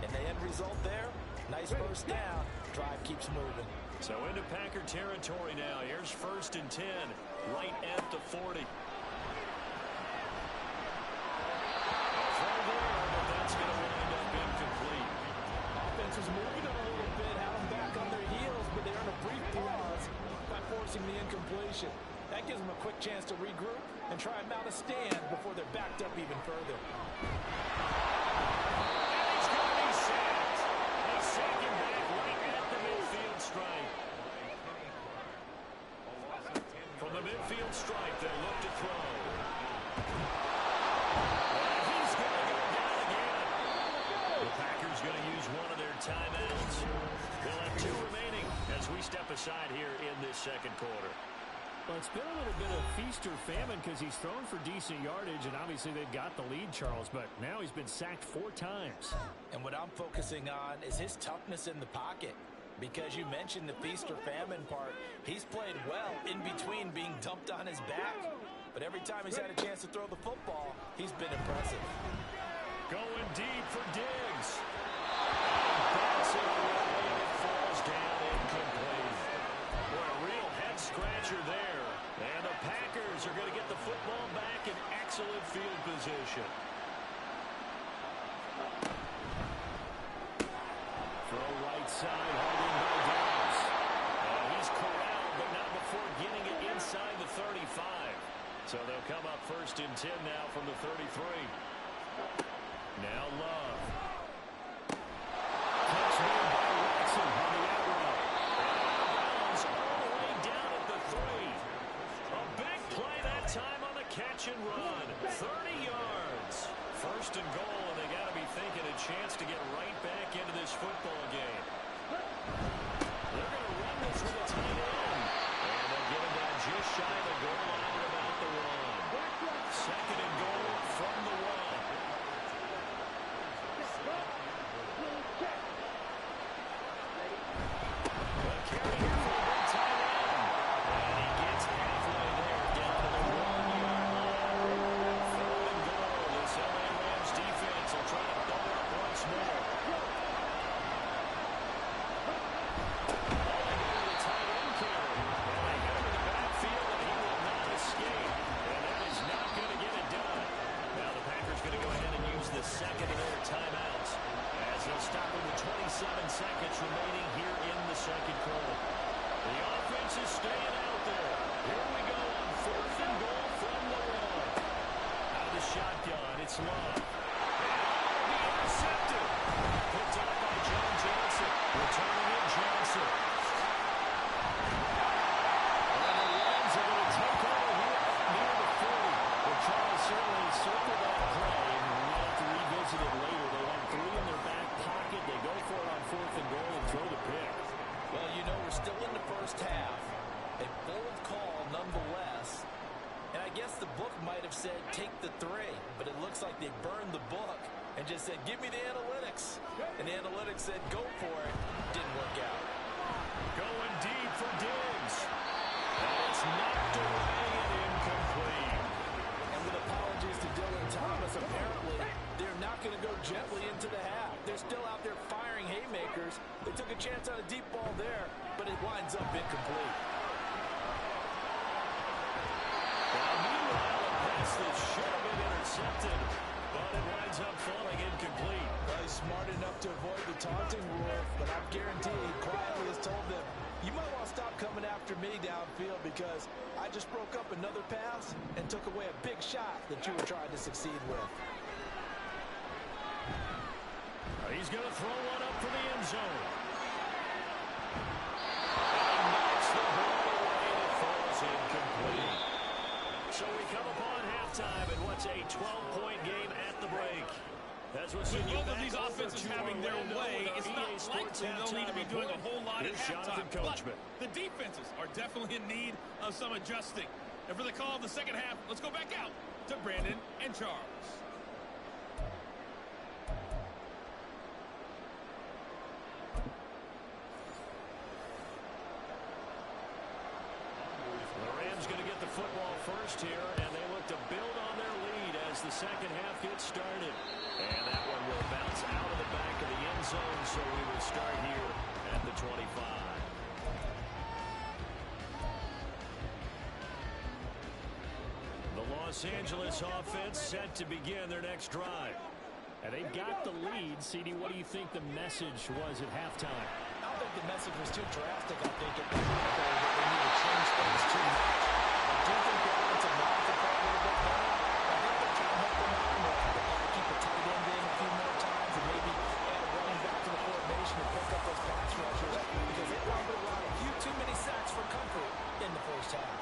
And the end result there, nice first down. Drive keeps moving. So into Packer territory now. Here's 1st and 10, right at the 40. A throw there, but that's going to wind up incomplete. Offense is moving them a little bit, have them back on their heels, but they're in a brief pause by forcing the incompletion. That gives them a quick chance to regroup and try and mount a stand before they're backed up even further. And he's going to be sacked. A second back right at the midfield stripe. From the midfield stripe, they look to throw. And he's going to go down again. The Packers going to use one of their timeouts. They'll have 2 remaining as we step aside here in this second quarter. Well, it's been a little bit of feast or famine because he's thrown for decent yardage, and obviously they've got the lead, Charles, but now he's been sacked 4 times. And what I'm focusing on is his toughness in the pocket. Because you mentioned the feast or famine part, he's played well in between being dumped on his back. But every time he's had a chance to throw the football, he's been impressive. Going deep for Diggs. That's it away, and it falls down incomplete. What a real head-scratcher there. And the Packers are going to get the football back in excellent field position. Throw right side, holding by Diggs. He's corralled, but not before getting it inside the 35. So they'll come up 1st and 10 now from the 33. Now Love. Catch made by Watson on the out route. And all the way down at the 3. A big play that time on the catch and run. 30 yards. 1st and goal, and they got to be thinking a chance to get right back into this football game. They're going to run this with a tight end. And they'll get him down just shy of the goal line at about the 1. 2nd and goal from the 1. Second of their timeouts as they'll stop with 27 seconds remaining here in the second quarter. The offense is staying out there. Here we go on 4th and goal from the 1. Out of the shotgun, it's Love. And it'll be intercepted. Picked up by John Johnson. Returning it, Johnson. And the Rams are going to take over here near the 40. Well, Charles certainly circled that play. Revisit it later. They have 3 in their back pocket. They go for it on 4th and goal and throw the pick. Well, you know, we're still in the first half. A bold call nonetheless. And I guess the book might have said take the 3, but it looks like they burned the book and just said give me the analytics. And the analytics said go for it. Didn't work out. Going deep for Diggs. And it's knocked away and incomplete. And with apologies to Dylan Thomas, apparently they're not going to go gently into the half. They're still out there firing haymakers. They took a chance on a deep ball there, but it winds up incomplete. Now, meanwhile, a pass that should have been intercepted, but it winds up falling incomplete. Well, he's smart enough to avoid the taunting rule, but I'm guaranteed he quietly has told them, You might want to stop coming after me downfield because I just broke up another pass and took away a big shot that you were trying to succeed with. He's going to throw one up for the end zone. And he knocks the ball away and it falls incomplete. So we come upon halftime in what's a 12-point game at the break. That's what's with both of these offenses having their way, it's not likely they'll need to be doing a whole lot at halftime. But the defenses are definitely in need of some adjusting. And for the call of the second half, let's go back out to Brandon and Charles. Football first here, and they look to build on their lead as the second half gets started. And that one will bounce out of the back of the end zone, so we will start here at the 25. The Los Angeles offense set to begin their next drive. And they've got the lead. CD, what do you think the message was at halftime? I don't think the message was too drastic. I think it was that they need to change things too much. I do think the offensive line could play a little bit better. I think they're trying to help them out more. Keep the tight end in a few more times and maybe add a running back to the formation and pick up those pass rushers because they probably allowed a few too many sacks for comfort in the first half.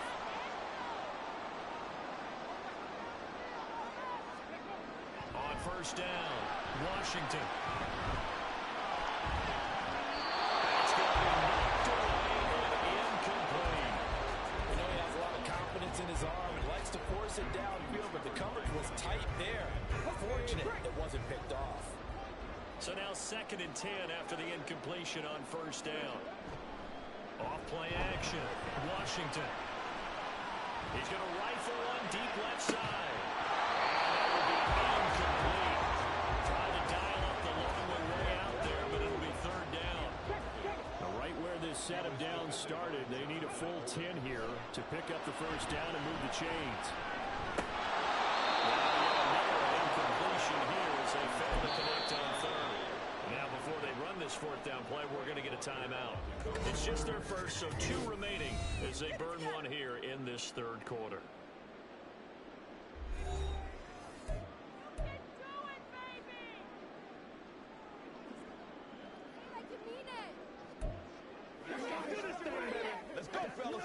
On first down, Washington. That's going to be knocked away and incomplete. We know he has a lot of confidence in his arm and likes to force it downfield, but the coverage was tight there. Fortunate it wasn't picked off. So now 2nd and 10 after the incompletion on first down. Off play action, Washington. He's going to rifle one deep left side. And that will be incomplete. Trying to dial up the long way out there, but it'll be 3rd down. Now, right where this set of downs started, they need a full 10 here to pick up the first down and move the chains. Another incompletion here as they fail to connect on 3rd. Now, before they run this 4th down play, we're going to get a timeout. It's just their first, so 2 remaining as they burn one here in this 3rd quarter. Let's go, fellas.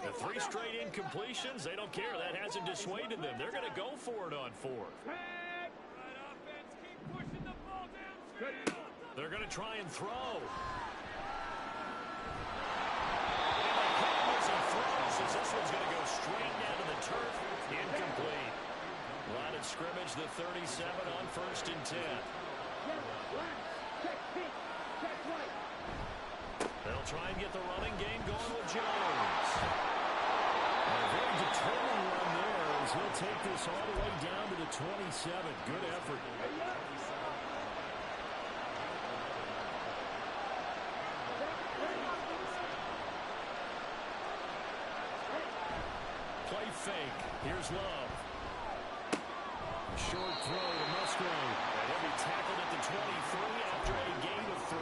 The 3 straight incompletions, they don't care. That hasn't dissuaded them. They're going to go for it on 4th. They're going to try and throw. This one's going to go straight down to the turf. Incomplete. Line of scrimmage, the 37 on 1st and 10. They'll try and get the running game going with Jones. A very determined run there as he'll take this all the way down to the 27. Good effort. Play fake. Here's Love. Short throw to Musgrave. And he'll be tackled at the 23 after a gain of 3.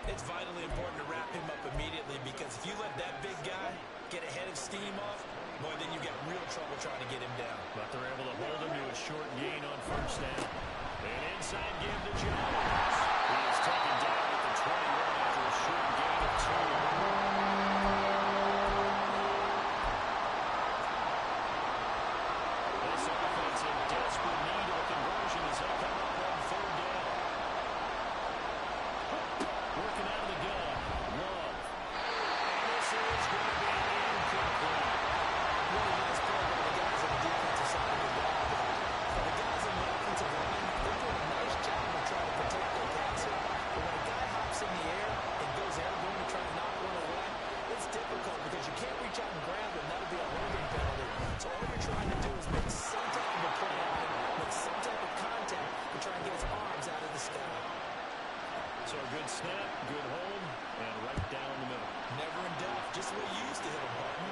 It's vitally important to wrap him up immediately because if you let that big guy get ahead of steam off, boy, then you've got real trouble trying to get him down. But they're able to hold him to a short gain on first down. An inside give to Jones. He is taken down at the 21 after a short gain of 2. This offense in desperate need of a conversion as they come up on 3rd down. Working out of the gun. Love. And this is going to be incomplete. Really nice play by the guys on the defensive side of the ball. But the guys on the offensive line, they're doing a nice job of trying to protect their passer. But when a guy hops in the air and goes airborne to try to knock one away, it's difficult because you can't reach out and grab it, and that'll be a holding penalty. So all you're trying to do is make some type of a play on him, make some type of contact to try and get his arms out of the sky. So a good snap, good hold, and right down the middle. Never in doubt, just the way you used to hit him, partner.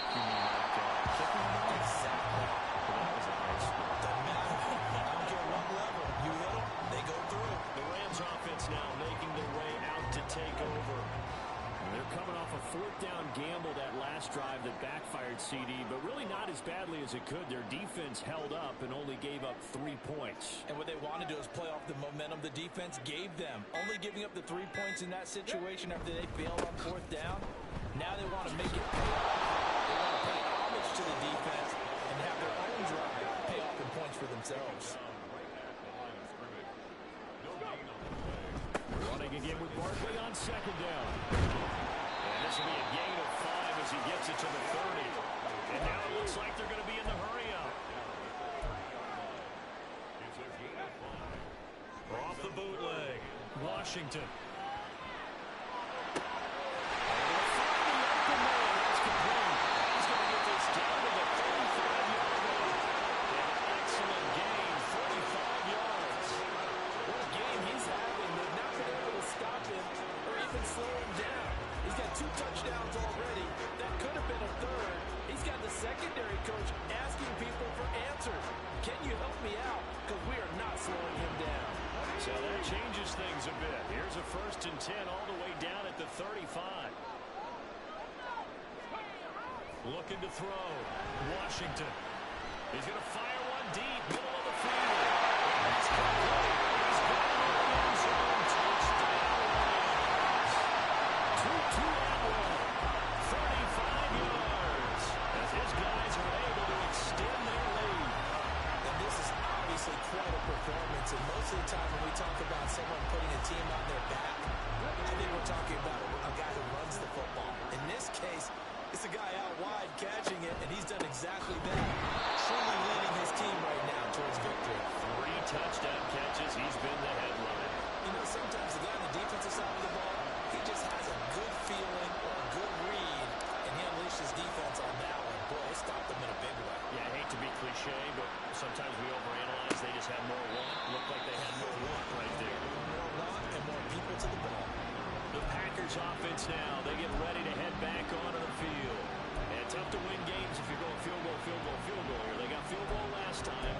You mean like kicking him out? Exactly. Well, that was a nice one. Doesn't matter. I don't care what level. You hit them, they go through. The Rams offense now fourth down gamble that last drive that backfired, CD, but really not as badly as it could. Their defense held up and only gave up 3 points. And what they wanted to do is play off the momentum the defense gave them. Only giving up the 3 points in that situation after they failed on fourth down. Now they want to make it pay off. They want to pay homage to the defense and have their own drive pay off in points for themselves. Running again with Barkley on second down. And this will be a gain of 5 as he gets it to the 30. And now it looks like they're going to be in the hurry-up. Off the bootleg, Washington. Touchdowns already. That could have been a third. He's got the secondary coach asking people for answers. Can you help me out? Because we are not slowing him down. So that changes things a bit. Here's a 1st and 10 all the way down at the 35. Looking to throw. Washington. He's going to fire one deep, middle of the field. That's complete. He's got it in the end zone. Touchdown. 35 yards as his guys are able to extend their lead. And this is obviously quite a performance, and most of the time when we talk about someone putting a team on their back, I think we're talking about a guy who runs the football. In this case, it's a guy out wide catching it, and he's done exactly that. Truly leading his team right now towards victory. 3 touchdown catches. He's been the headline. You know, sometimes the guy on the defensive side of the ball, he just has a good feeling or a good read, and he unleashed his defense on that one. Boy, it stopped them in a big way. Yeah, I hate to be cliche, but sometimes we overanalyze. They just had more want. Looked like they had more want right there. More want and more people to the ball. The Packers offense now. They get ready to head back onto the field. And tough to win games if you're going field goal, field goal, field goal here. They got field goal last time.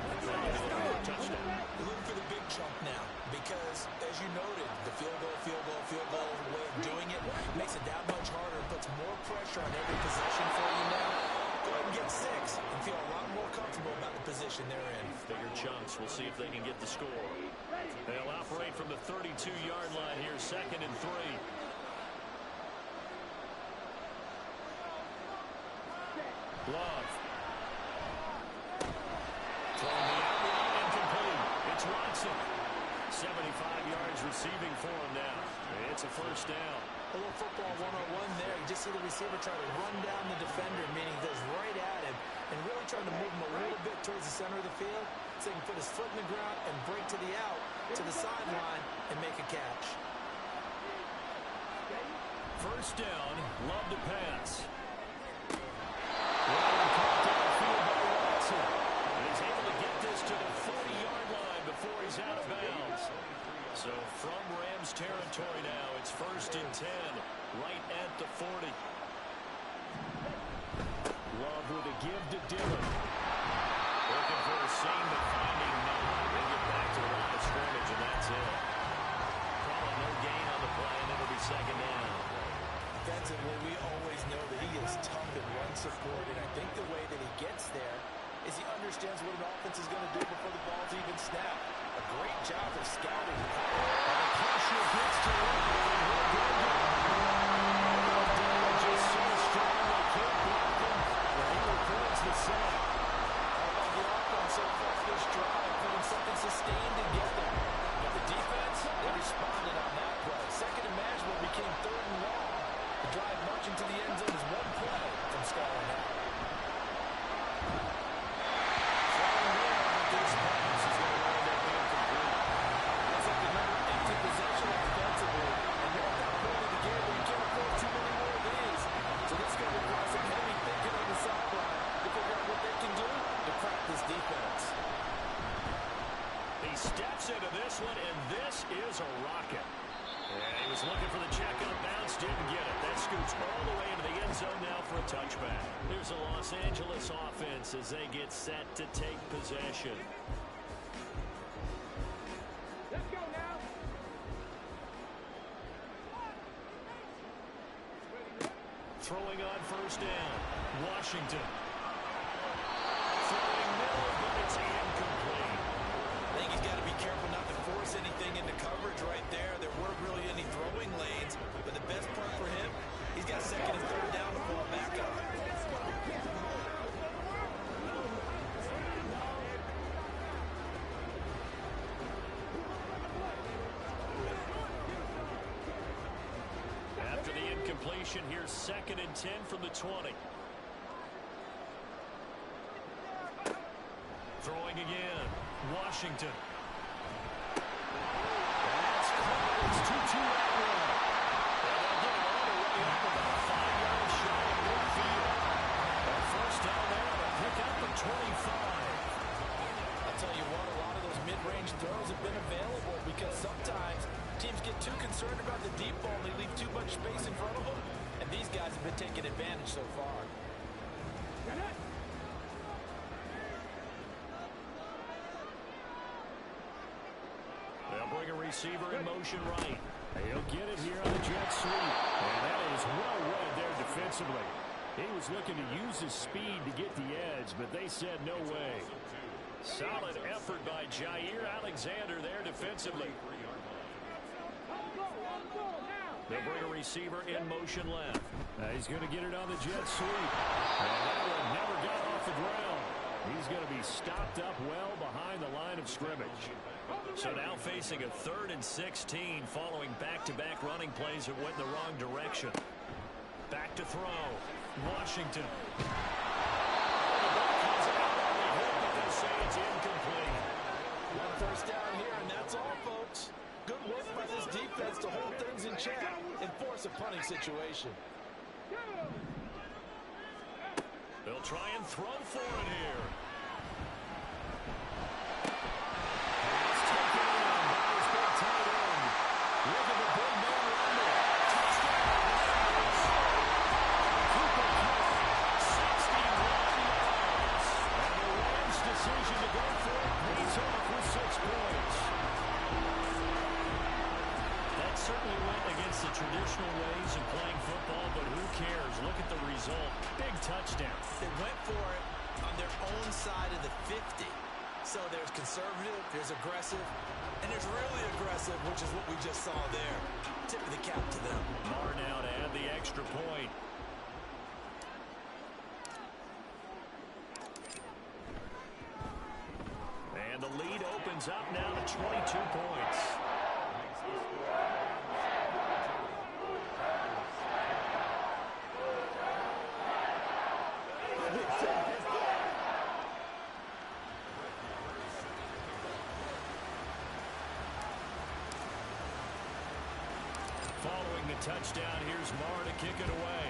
Touchdown. Looking for the big chunk now because, as you noted, the field goal way of doing it makes it that much harder and puts more pressure on every possession for you now. Go ahead and get 6 and feel a lot more comfortable about the position they're in. Bigger chunks. We'll see if they can get the score. They'll operate from the 32-yard line here, 2nd and 3. Love. Throwing the out route, incomplete. It's Watson. 75 yards receiving for him now. It's a 1st down. A little football 101 there. You just see the receiver try to run down the defender, meaning he goes right at him and really trying to move him a little bit towards the center of the field so he can put his foot in the ground and break to the out, to the sideline, and make a catch. 1st down, Love to pass. Well, caught downfield by Watson. And he's able to get this to the 40-yard line before he's out of bounds. So from Rams territory now, it's 1st and 10, right at the 40. Love with a give to Dillon. Looking for a seam, but finding none. They get back to the line of scrimmage, and that's it. Probably no gain on the play, and it'll be 2nd down. Defensively, we always know that he is tough in run support, and I think the way that he gets there is he understands what an offense is going to do before the ball's even snapped. A great job of scouting. And the pressure gets to him. Just so strong, they can't block him. And he records the sack. How about the offense so far this drive, putting something sustained together. But the defense, they responded on that play. 2nd and manageable became 3rd and long. The drive marching to the end zone is one play from scoring out. Into this one, and this is a rocket. And he was looking for the check out bounce, didn't get it. That scoots all the way into the end zone now for a touchback. Here's the Los Angeles offense as they get set to take possession. Let's go now. throwing on first down. Washington. Throwing middle, but it's incomplete. I think he's got to be careful not to force anything into coverage right there. There weren't really any throwing lanes, but the best part for him, he's got second and third down to fall back on. After the incompletion, here's second and 10 from the 20. Throwing again. Washington. That's close. 2-2 right run. And they'll get it all the way up about 5 yards shy of midfield. And first down there, they'll pick up the 25. I'll tell you what, a lot of those mid-range throws have been available because sometimes teams get too concerned about the deep ball and they leave too much space in front of them. And these guys have been taking advantage so far. They'll bring a receiver in motion right. He'll get it here on the jet sweep. And that is well read there defensively. He was looking to use his speed to get the edge, but they said no way. Solid effort by Jair Alexander there defensively. They'll bring a receiver in motion left. He's going to get it on the jet sweep. And that one never got off the ground. He's going to be stopped up well behind the line of scrimmage. So now facing a 3rd and 16 following back-to-back running plays that went in the wrong direction. Back to throw. Washington. The ball comes out on the hit, but they say it's incomplete. One first down here, and that's all, folks. Good work by this defense to hold things in check and force a punting situation. They'll try and throw for it here. Pass taken in by his big tight end. Look at the big man run there. Touchdown. Cooper Kupp, 61 yards. And the Rams' decision to go for it pays off with 6 points. That certainly went against the traditional ways of playing football, but who cares? Look at the result. Big touchdown. They went for it on their own side of the 50. So there's conservative, there's aggressive, and there's really aggressive, which is what we just saw there. Tip of the cap to them. Marr now to add the extra point. And the lead opens up now to 22 points. Following the touchdown, here's Marr to kick it away.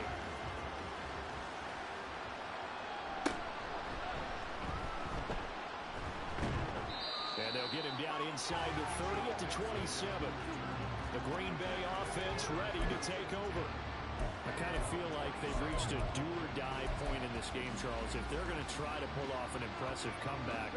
And they'll get him down inside the 30 at the 27. The Green Bay offense ready to take over. I kind of feel like they've reached a do-or-die point in this game, Charles. If they're going to try to pull off an impressive comeback,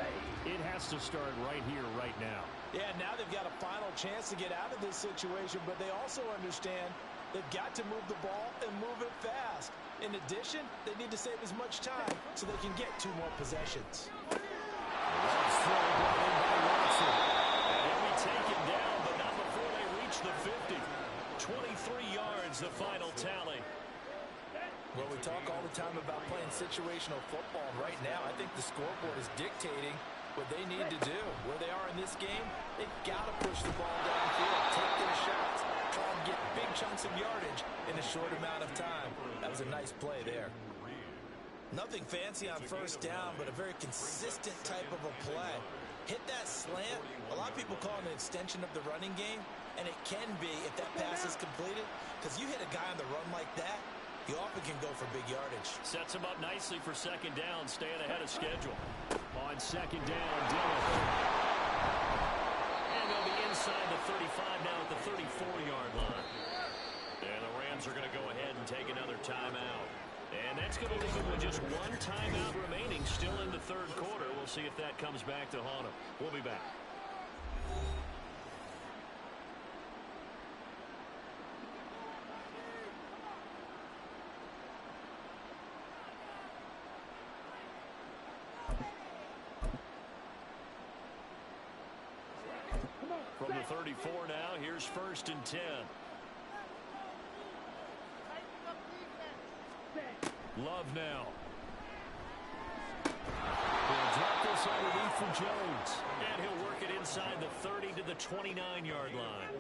it has to start right here, right now. Yeah, now they've got a final chance to get out of this situation, but they also understand they've got to move the ball and move it fast. In addition, they need to save as much time so they can get 2 more possessions. That's throw brought in by Watson. And he'll be taken down, but not before they reach the 50. 23 yards, the final tally. Well, we talk all the time about playing situational football. Right now, I think the scoreboard is dictating what they need to do. Where they are in this game, they've got to push the ball downfield, take their shots, try and get big chunks of yardage in a short amount of time. That was a nice play there. Nothing fancy on first down, but a very consistent type of a play. Hit that slant. A lot of people call it an extension of the running game, and it can be if that pass is completed, because you hit a guy on the run like that, you often can go for big yardage. Sets him up nicely for second down, staying ahead of schedule. On second down, Dillon. And they'll be inside the 35 now at the 34-yard line. And the Rams are going to go ahead and take another timeout. And that's going to leave them with just 1 timeout remaining still in the 3rd quarter. We'll see if that comes back to haunt them. We'll be back. 34 now. Here's 1st and 10. Love now. He'll drop this underneath for Jones. And he'll work it inside the 30 to the 29-yard line.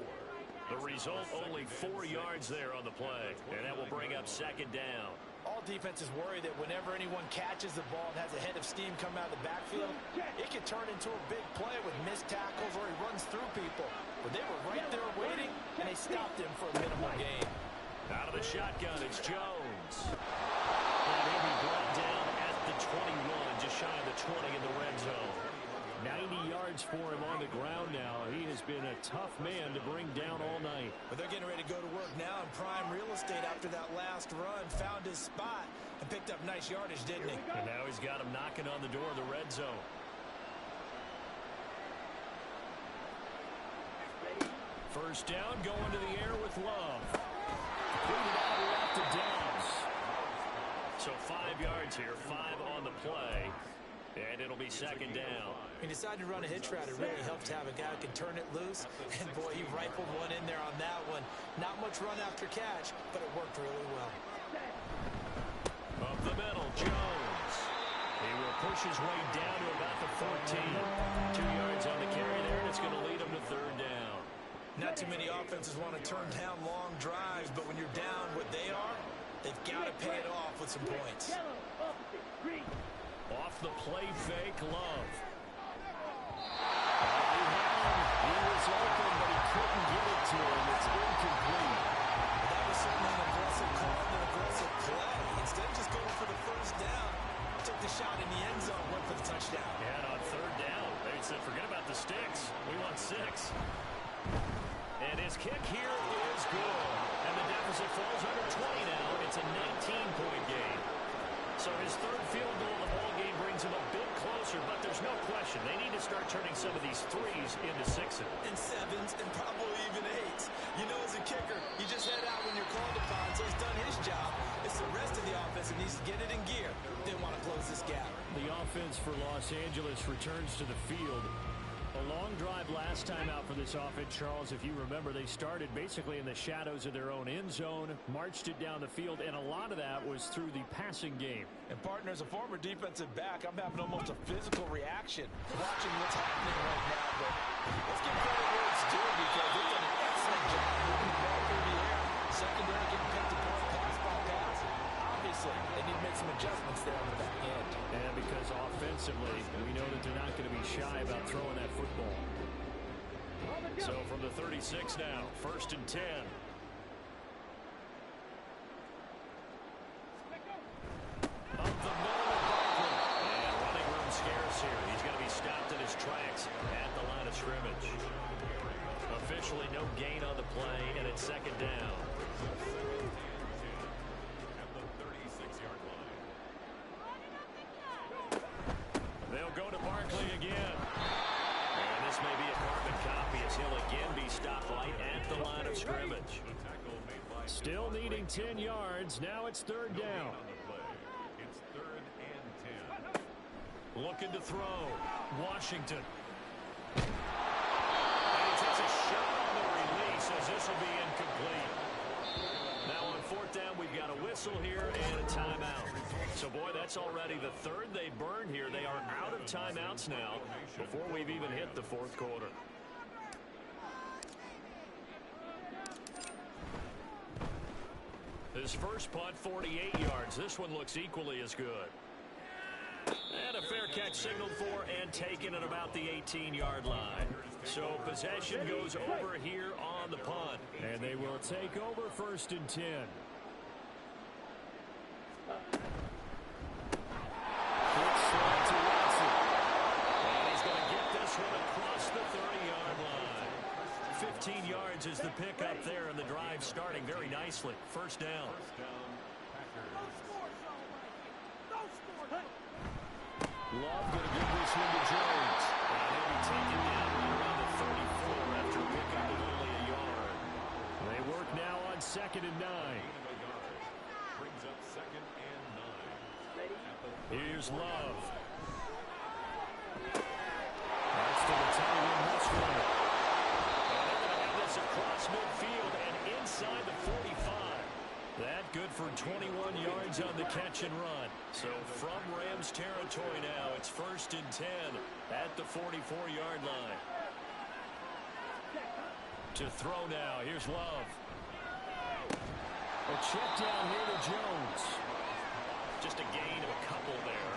The result, only 4 yards there on the play. And that will bring up 2nd down. All defenses worry that whenever anyone catches the ball and has a head of steam come out of the backfield, it can turn into a big play with missed tackles or he runs through people. But they were right there waiting, and they stopped him for a minimal gain. Out of the shotgun, it's Jones. And he'll be brought down at the 21, just shy of the 20 in the red zone. 90 yards for him on the ground now. He has been a tough man to bring down all night. But they're getting ready to go to work now in prime real estate after that last run. Found his spot and picked up nice yardage, didn't he? And now he's got him knocking on the door of the red zone. First down, going to the air with Love. Completed out left to Downs. So 5 yards here, 5 on the play. And it'll be 2nd down. He decided to run a hitch route. It really helps to have a guy who can turn it loose. And, boy, he rifled one in there on that one. Not much run after catch, but it worked really well. Up the middle, Jones. He will push his way down to about the 14. 2 yards on the carry there, and it's going to lead him to 3rd down. Not too many offenses want to turn down long drives, but when you're down what they are, they've got to pay it off with some points. Off the play fake, Love. He was open, but he couldn't get it to him. It's incomplete. That was certainly an aggressive call and an aggressive play. Instead of just going for the first down, took the shot in the end zone, went for the touchdown. And on 3rd down, they said, forget about the sticks. We want 6. And his kick here is good. And the deficit falls under 20 now. It's a 19-point game. So his 3rd field goal of the ball game brings him a bit closer, but there's no question. They need to start turning some of these 3s into 6s. And 7s, and probably even 8s. You know, as a kicker, you just head out when you're called upon, so he's done his job. It's the rest of the offense that needs to get it in gear. They want to close this gap. The offense for Los Angeles returns to the field. A long drive last time out for this offense, Charles. If you remember, they started basically in the shadows of their own end zone, marched it down the field, and a lot of that was through the passing game. And, partner, as a former defensive back, I'm having almost a physical reaction watching what's happening right now. But let's give credit where it's due because they've done an excellent job moving the ball through the air. Secondary getting picked apart pass by pass. Obviously, they need to make some adjustments there on the back end. And because offensively, we know that they're not going to be shy about throwing that football. So from the 36 now, 1st and 10. Up the middle of Barkley. And running room scarce here. He's going to be stopped in his tracks at the line of scrimmage. Officially no gain on the play, and it's 2nd down. They'll go to Barkley again. And this may be a carbon copy as he'll again be stopped right at the line of scrimmage. Still needing 10 yards. Now it's 3rd down. It's 3rd and 10. Looking to throw. Washington. And he takes a shot on the release as this will be incomplete. Now on 4th down, we've got a whistle here and a timeout. So, boy, that's already the 3rd they burned here. They are out of timeouts now before we've even hit the 4th quarter. His first punt, 48 yards. This one looks equally as good. And a fair catch signaled for and taken at about the 18-yard line. So possession goes over here on the punt. And they will take over 1st and 10. Quick slide to Watson. And he's going to get this one across the 30-yard line. 15 yards is the pickup there, and the drive starting very nicely. 1st down. Love going to give this one to Jones. And he'll be taken down around the 34 after a pickup of only a yard. They work now on 2nd and 9. Brings up 2nd and 9. Here's Love. That's to the tight end, Musgrave. And for 21 yards on the catch and run. So from Rams territory now, it's 1st and 10 at the 44-yard line. To throw now, here's Love. A check down here to Jones. Just a gain of a couple there.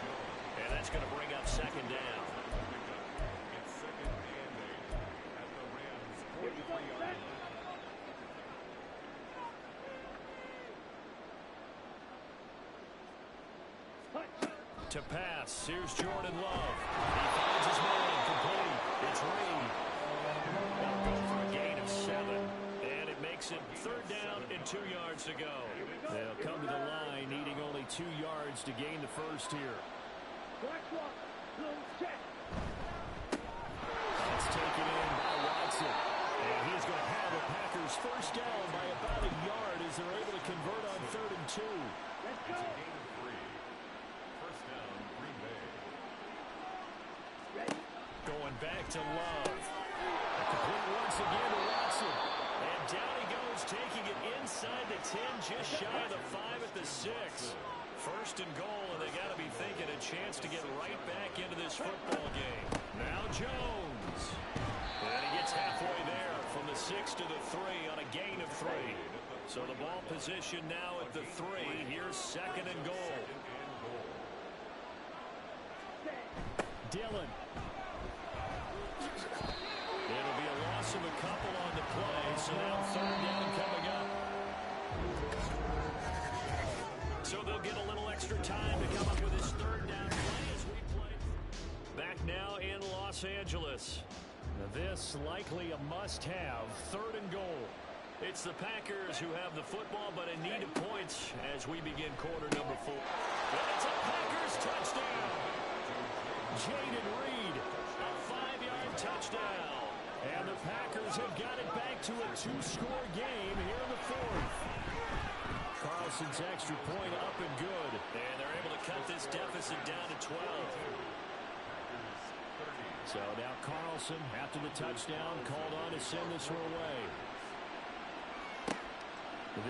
And that's going to bring up 2nd down. It's 2nd and 8 at the Rams 43-yard line. To pass, here's Jordan Love. He finds his man, complete. It's Reed. They'll go for a gain of 7. And it makes it 3rd down and 2 yards to go. They'll come to the line, needing only 2 yards to gain the first here. That's taken in by Watson. And he's going to have the Packers first down by about a yard as they're able to convert on 3rd and 2. Let's go. Going back to Love. Complete once again to Watson. And down he goes, taking it inside the 10, just shy of the 5 at the 6. 1st and goal, and they got to be thinking a chance to get right back into this football game. Now Jones. And he gets halfway there from the 6 to the 3 on a gain of 3. So the ball position now at the 3. Here's 2nd and goal. Dillon. It'll be a loss of a couple on the play, so now 3rd down coming up. So they'll get a little extra time to come up with his 3rd down play as we play. Back now in Los Angeles. Now this likely a must-have, 3rd and goal. It's the Packers who have the football, but in need of points as we begin quarter number 4. And it's a Packers touchdown. Jaden Reed, a 5-yard touchdown. And the Packers have got it back to a 2-score game here in the 4th. Carlson's extra point up and good. And they're able to cut this deficit down to 12. So now Carlson, after the touchdown, called on to send this one away.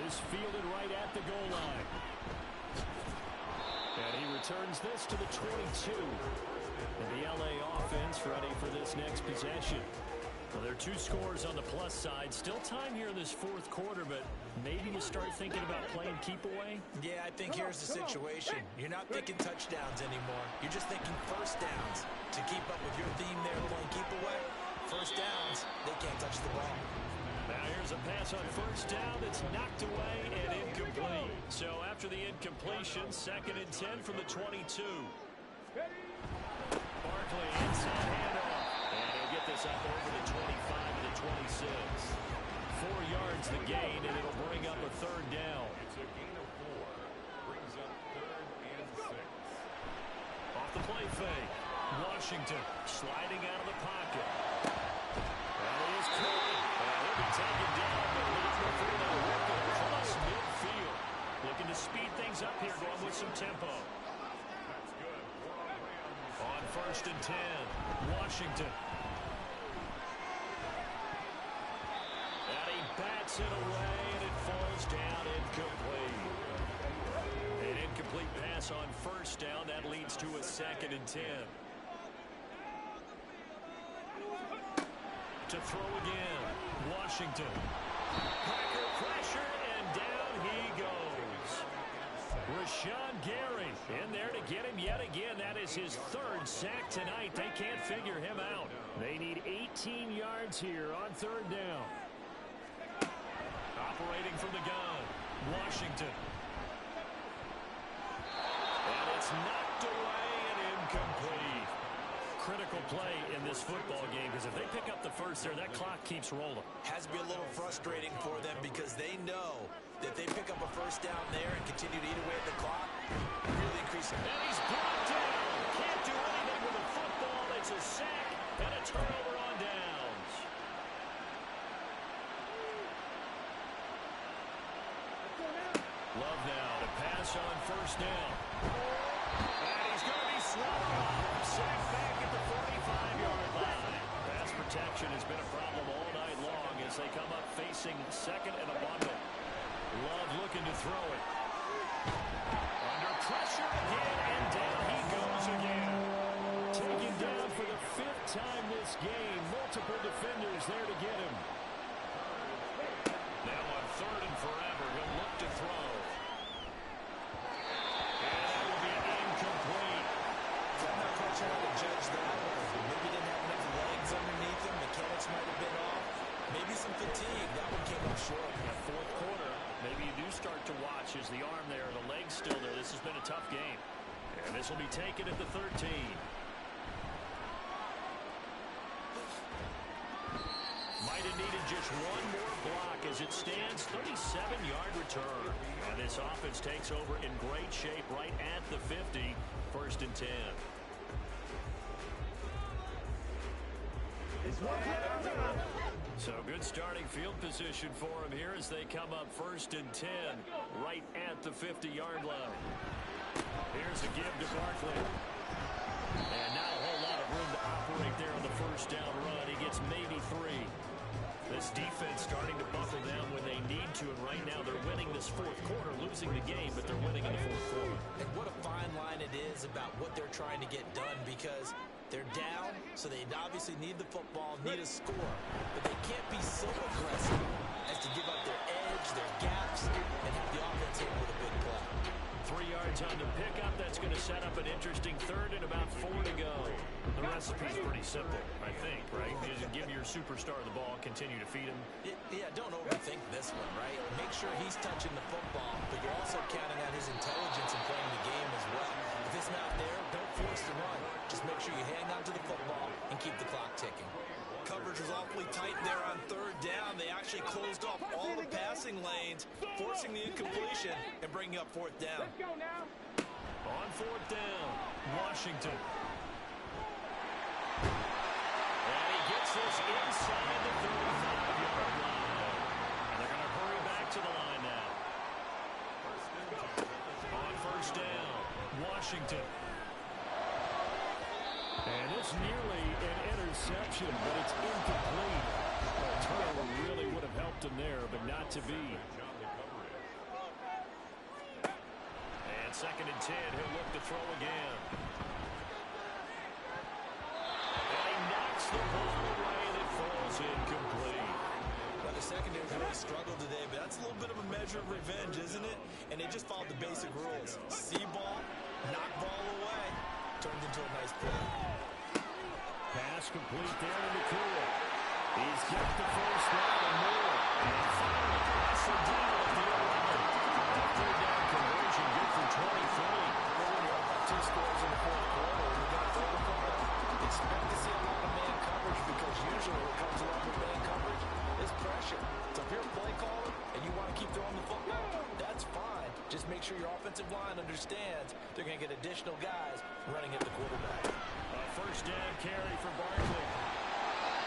This fielded right at the goal line. And he returns this to the 22. And the LA offense ready for this next possession. Well, there are 2 scores on the plus side. Still time here in this 4th quarter, but maybe you start thinking about playing keep away? Yeah, I think here's the situation. You're not thinking touchdowns anymore. You're just thinking first downs. To keep up with your theme there, playing keep away, first downs, they can't touch the ball. Now here's a pass on 1st down that's knocked away and incomplete. So after the incompletion, 2nd and 10 from the 22. Barkley inside handoff. And he'll get this up over the 25 to the 26. 4 yards the gain, and it'll bring up a 3rd down. It's a gain of 4. Brings up 3rd and 6. Off the play fake. Washington sliding out of the pocket. That is Curry. And he'll be taken down, but not before they work it across midfield. Looking to speed things up here, going with some tempo. That's good. On 1st and 10, Washington. And he bats it away, and it falls down incomplete. An incomplete pass on 1st down. That leads to a 2nd and 10. To throw again, Washington. Packer pressure, and down he goes. Rashawn Gary in there to get him yet again. That is his 3rd sack tonight. They can't figure him out. They need 18 yards here on 3rd down. Operating from the gun, Washington. And it's knocked away and incomplete. Critical play in this football game, because if they pick up the first there, that clock keeps rolling. Has to be a little frustrating for them because they know that they pick up a first down there and continue to eat away at the clock, really increasing. And he's brought down. Can't do anything with the football. It's a sack and a turnover on downs. Love now to pass on 1st down. And he's going to be swallowed up. Sacked back at the 45-yard line. Pass protection has been a problem all night long as they come up facing 2nd and a bundle. Love looking to throw it. this game. Multiple defenders there to get him. Now on 3rd and forever, he'll look to throw. And that will be incomplete. I'm not quite sure how to judge that. Maybe didn't have enough legs underneath him. Mechanics might have been off. Maybe some fatigue. That one came up short. Yeah, 4th quarter, maybe you do start to watch as the arm there, the leg's still there. This has been a tough game. And this will be taken at the 13. Might have needed just one more block as it stands. 37-yard return. And this offense takes over in great shape right at the 50. 1st and 10. So good starting field position for him here as they come up 1st and 10 right at the 50-yard line. Here's a give to Barkley. And not a whole lot of room to operate there on the 1st down run. He gets maybe 3. This defense starting to buckle down when they need to, and right now they're winning this 4th quarter, losing the game, but they're winning in the 4th quarter. And what a fine line it is about what they're trying to get done, because they're down, so they obviously need the football, need a score, but they can't be so aggressive as to give up their edge, their gaps, and have the offense hit with a big play. 3 yards on the pickup. That's going to set up an interesting 3rd and about 4 to go. The recipe's pretty simple, I think, right? You just give your superstar the ball, continue to feed him. Yeah, don't overthink this one, right? Make sure he's touching the football, but you're also counting on his intelligence in playing the game as well. If it's not there, don't force the run. Just make sure you hang on to the football and keep the clock ticking. Coverage was awfully tight there on 3rd down. They actually closed off all the passing lanes, forcing the incompletion and bringing up 4th down. Let's go now. On 4th down, Washington. And he gets this inside the 35-yard line. And they're going to hurry back to the line now. On 1st down, Washington. And it's nearly an interception, but it's incomplete. A turnover really would have helped him there, but not to be. And 2nd and 10, he'll look to throw again. And he knocks the ball away, and it falls incomplete. Well, the secondary really struggled today, but that's a little bit of a measure of revenge, isn't it? And they just followed the basic rules. See ball, knock ball away. Turned into a nice play. Pass complete there to McCool. He's got the first down and more. And finally across the deal at the 11. That 3rd down conversion good for 23. Well, when you're up 2 scores in the 4th quarter, and you're going to throw the football, expect to see a lot of man coverage, because usually what comes along with man coverage is pressure. So if you're a play caller and you want to keep throwing the football, that's fine. Just make sure your offensive line understands they're going to get additional guys running at the quarterback. A 1st down carry for Barkley.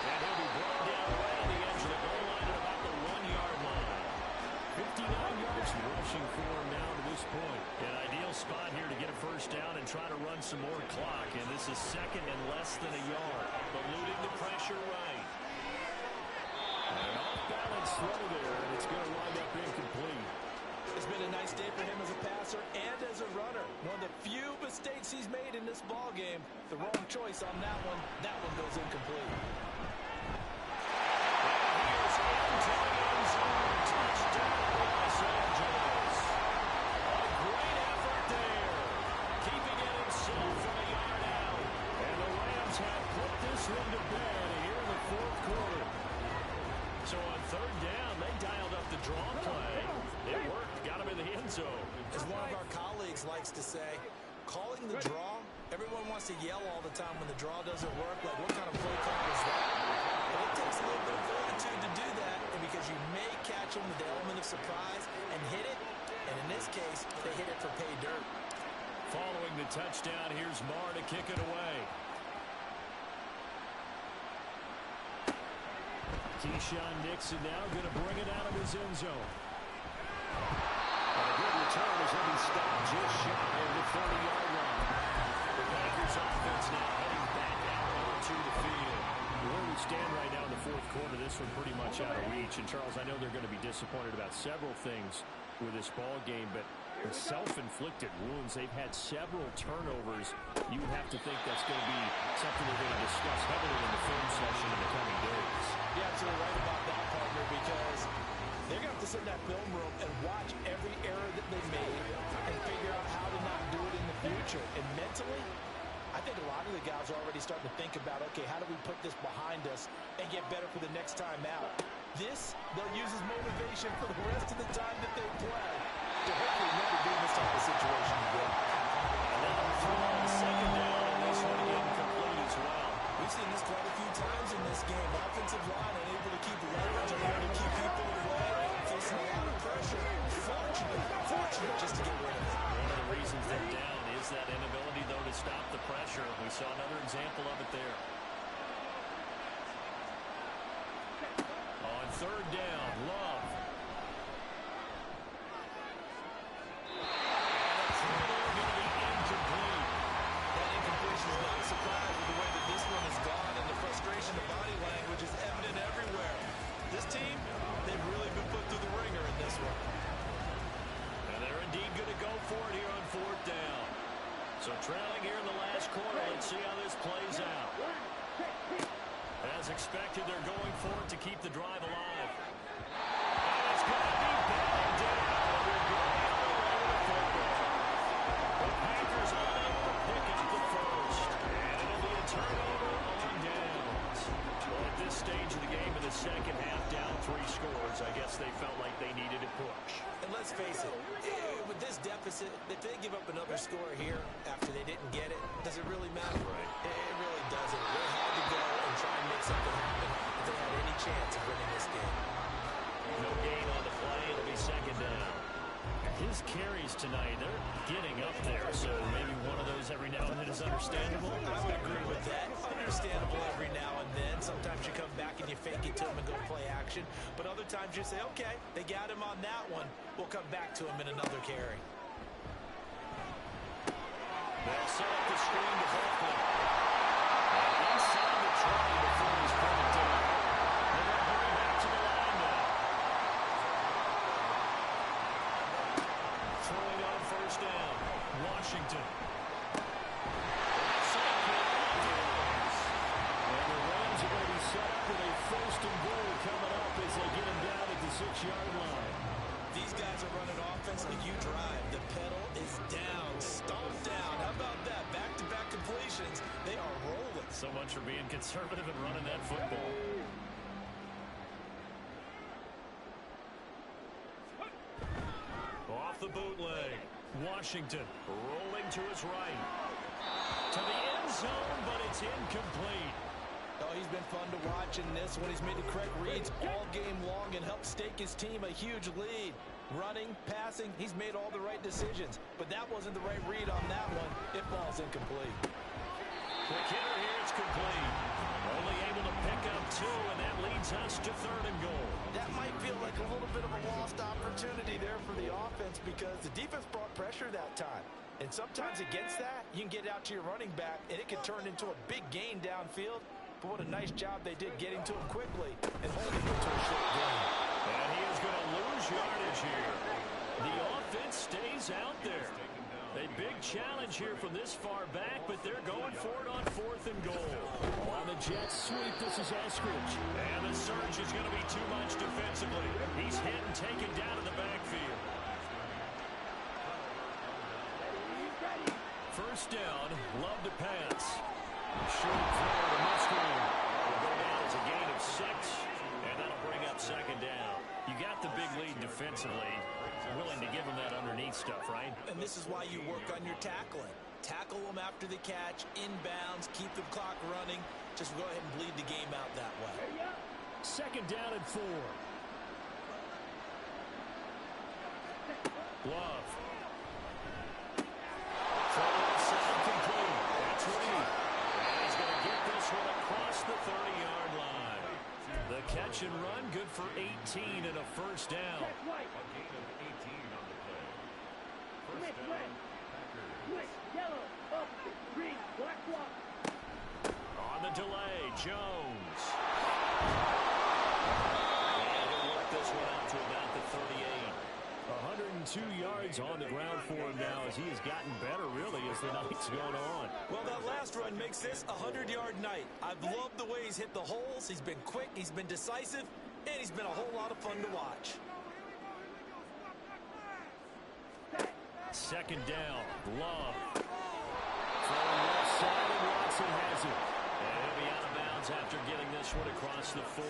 And he'll be brought down right on the edge of the goal line at about the 1-yard line. 59 yards rushing for him now to this point. An ideal spot here to get a 1st down and try to run some more clock. And this is 2nd and less than a yard. Eluding the pressure right. An off-balance throw there, and it's going to wind up incomplete. It's been a nice day for him as a passer and as a runner. One of the few mistakes he's made in this ball game. The wrong choice on that one. That one goes incomplete. And he is into the end zone. Touchdown, Los Angeles. A great effort there. Keeping it himself from a yard out. And the Rams have put this one to bed here in the 4th quarter. So on 3rd down, they dialed up the draw play. It worked. Got him in the end zone. As one of our colleagues likes to say, calling the draw, everyone wants to yell all the time when the draw doesn't work. Like, what kind of play call is that? But it takes a little bit of fortitude to do that, and because you may catch them with the element of surprise and hit it, and in this case, they hit it for pay dirt. Following the touchdown, here's Marr to kick it away. Keyshawn Nixon now going to bring it out of his end zone. And a good return as he'll be stopped just shy of the 30-yard line. The Packers offense now heading back out onto the field. Where we stand right now in the 4th quarter, this one pretty much out of reach. And, Charles, I know they're going to be disappointed about several things with this ball game, but Self-inflicted wounds. They've had several turnovers. You would have to think that's going to be something we're going to discuss heavily in the film session in the coming days. You're absolutely right about that, partner, because they're going to have to sit in that film room and watch every error that they made and figure out how to not do it in the future. And mentally, I think a lot of the guys are already starting to think about, okay, how do we put this behind us and get better for the next time out? This, they'll use as motivation for the rest of the time that they play to hopefully never be in this type of situation again. Second down, and this one again complete as well. We've seen this quite a few times in this game. Offensive line unable to keep leverage, unable to keep people away, facing a lot of pressure. Fortunate just to get rid of it. One of the reasons they're down is that inability, though, to stop the pressure. We saw another example of it there. On third down, Love. So trailing here in the last quarter. Let's see how this plays out. As expected, they're going for it to keep the drive alive. And it's going to be batted down. We're going all over the football. The Packers unable to pick up the first. And it'll be a turnover on downs. Well, at this stage of the game in the second half, down 3 scores, I guess they felt like they needed to push. And let's face it, with this deficit, if they give up another score here after they didn't get it, does it really matter? Right. It really doesn't. They had to go and try and make something happen if they had any chance of winning this game. No gain on the play. It'll be second down. His carries tonight, they're getting up there, so maybe one of those every now and then is understandable. I would agree with that. Understandable every now and then. Sometimes you come back and you fake it to him and go play action. But other times you say, okay, they got him on that one. We'll come back to him in another carry. They'll set up the screen to Barkley. Inside the try before he's put it down. They're going to hurry back to the line now. Throwing on first down. Washington. And the Rams are going to be set up with a first and goal coming up as they get him down at the 6-yard line. These guys are running offense like you drive. The pedal is down, stomped down. How about that? Back-to-back completions. They are rolling. So much for being conservative and running that football. Off the bootleg. Washington rolling to his right. To the end zone, but it's incomplete. Oh, he's been fun to watch in this one. He's made the correct reads all game long and helped stake his team a huge lead. Running, passing, he's made all the right decisions. But that wasn't the right read on that one. It falls incomplete. Quick hitter here, it's complete. Only able to pick up 2, and that leads us to third and goal. That might feel like a little bit of a lost opportunity there for the offense because the defense brought pressure that time. And sometimes against that, you can get out to your running back, and it can turn into a big gain downfield. But what a nice job they did getting to him quickly and holding him to a short gain. And he is going to lose yardage here. The offense stays out there. A big challenge here from this far back, but they're going for it on fourth and goal. On the Jets sweep, this is Eskridge. And the surge is going to be too much defensively. He's hit and taken down in the backfield. First down, Love to pass. Short throw to Musgrave. Will go down as a gain of 6, and that'll bring up second down. You got the big lead defensively. Willing to give them that underneath stuff, right? And this is why you work on your tackling. Tackle them after the catch, inbounds, keep the clock running. Just go ahead and bleed the game out that way. Second down and 4. Love. Throw inside complete. That's Reed. And he's going to get this one across the 30-yard line. The catch and run, good for 18 and a first down. On the delay, Jones. And he'll work this one out to about the 38. 102 yards yards on the ground for him now as he has gotten better, really, as the night's gone on. Well, that last run makes this a 100-yard night. I've loved the way he's hit the holes. He's been quick, he's been decisive, and he's been a whole lot of fun to watch. Second down, Love. Throwing left side, and Watson has it. And he'll be out of bounds after getting this one across the 40.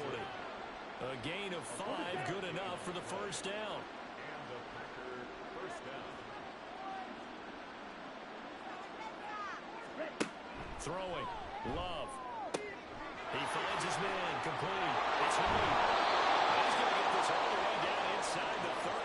A gain of 5, good enough for the first down. And the Packer first down. Throwing, Love. He finds his man, complete. It's Reed. He's going to get this all the way down inside the 35.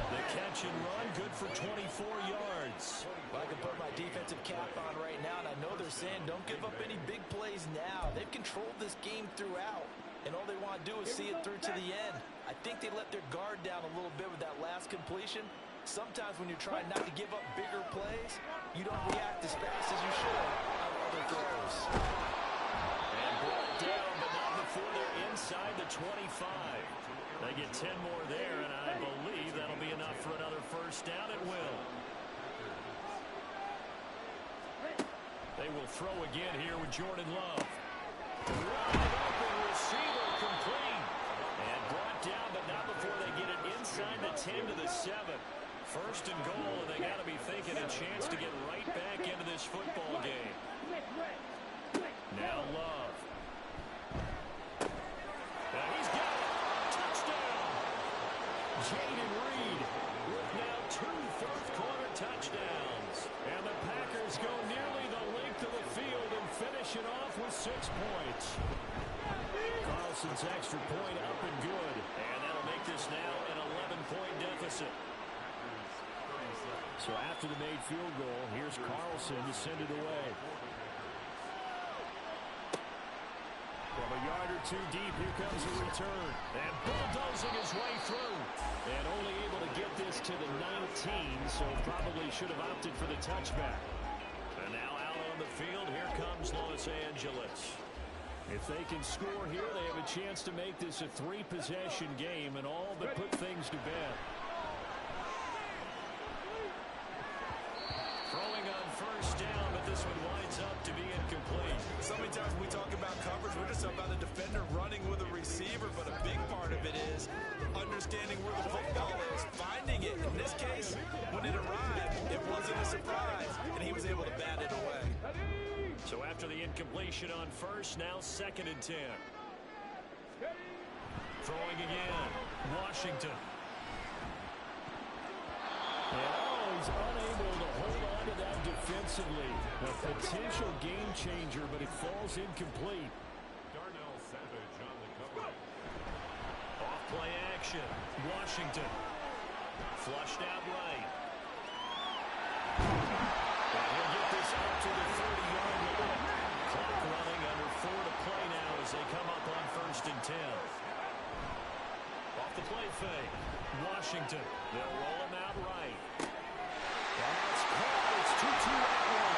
The catch and run, good for 24 yards. Well, I can put my defensive cap on right now, and I know they're saying don't give up any big plays now. They've controlled this game throughout, and all they want to do is see it through to the end. I think they let their guard down a little bit with that last completion. Sometimes when you're trying not to give up bigger plays, you don't react as fast as you should on other throws. And brought down, but not before they're inside the 25. They get 10 more there, and I believe that'll be enough for another first down. It will. They will throw again here with Jordan Love. Wide open receiver, complete. And brought down, but not before they get it inside the 10 to the 7. First and goal, and they got to be thinking a chance to get right back into this football game. Now Love. Now he's got it. Touchdown. Jaden Reed with now 2 fourth-quarter touchdowns. And the Packers go nearly the length of the field and finish it off with 6 points. Carlson's extra point up and good. And that'll make this now an 11-point deficit. So after the made field goal, here's Carlson to send it away. From a yard or 2 deep, here comes a return. And bulldozing his way through. And only able to get this to the 19, so probably should have opted for the touchback. And now out on the field, here comes Los Angeles. If they can score here, they have a chance to make this a 3-possession game and all but put things to bed. Throwing on first down, but this one winds up to be incomplete. So many times when we talk about coverage, we're just about a defender running with a receiver, but a big part of it is understanding where the football is, finding it. In this case, when it arrived, it wasn't a surprise, and he was able to bat it away. So after the incompletion on first, now 2nd and 10. Throwing again, Washington. And he's unable to hold on to that defensively. A potential game changer, but it falls incomplete. Darnell Savage on the cover. Off play action. Washington. Flushed out right. And he'll get this out to the 30-yard line. Clock running, under 4 to play now as they come up on 1st and 10. Off the play fake. Washington. They'll roll him out right. That's caught. It's 2-2 right now.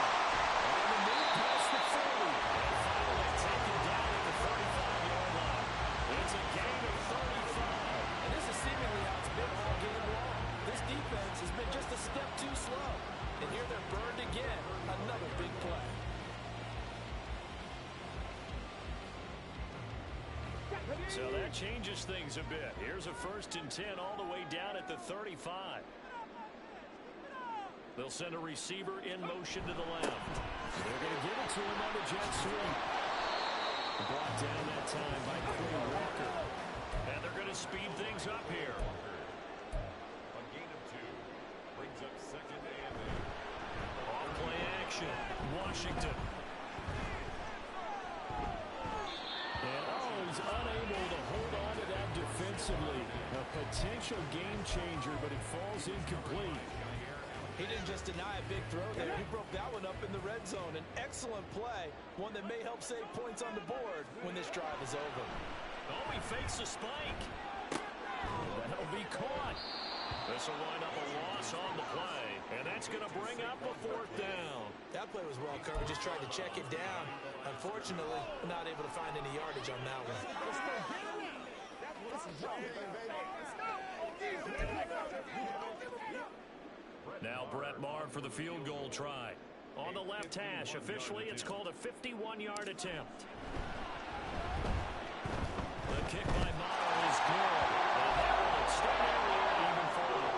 On the move past the 40. And finally taken down at the 35-yard line. It's a gain of 35. And this is seemingly how it's been all game long. This defense has been just a step too slow. And here they're burned again. Another big play. So that changes things a bit. Here's a 1st and 10 all the way down at the 35. They'll send a receiver in motion to the left. They're going to give it to him on the jet sweep. Brought down that time by Quinn Walker. And they're going to speed things up here. A gain of 2. Brings up 2nd and 8. Off play action. Washington. And he's unable to hold on to that defensively. A potential game changer, but it falls incomplete. He didn't just deny a big throw there. He broke that one up in the red zone. An excellent play, one that may help save points on the board when this drive is over. Oh, he fakes a spike. That'll be caught. This will wind up a loss on the play, and that's going to bring up a 4th down. That play was well covered. Just tried to check it down. Unfortunately, not able to find any yardage on that one. Now Brett Maher for the field goal try. On the left hash, officially, it's called a 51-yard attempt. The kick by Maher is good. And that will extend area even further.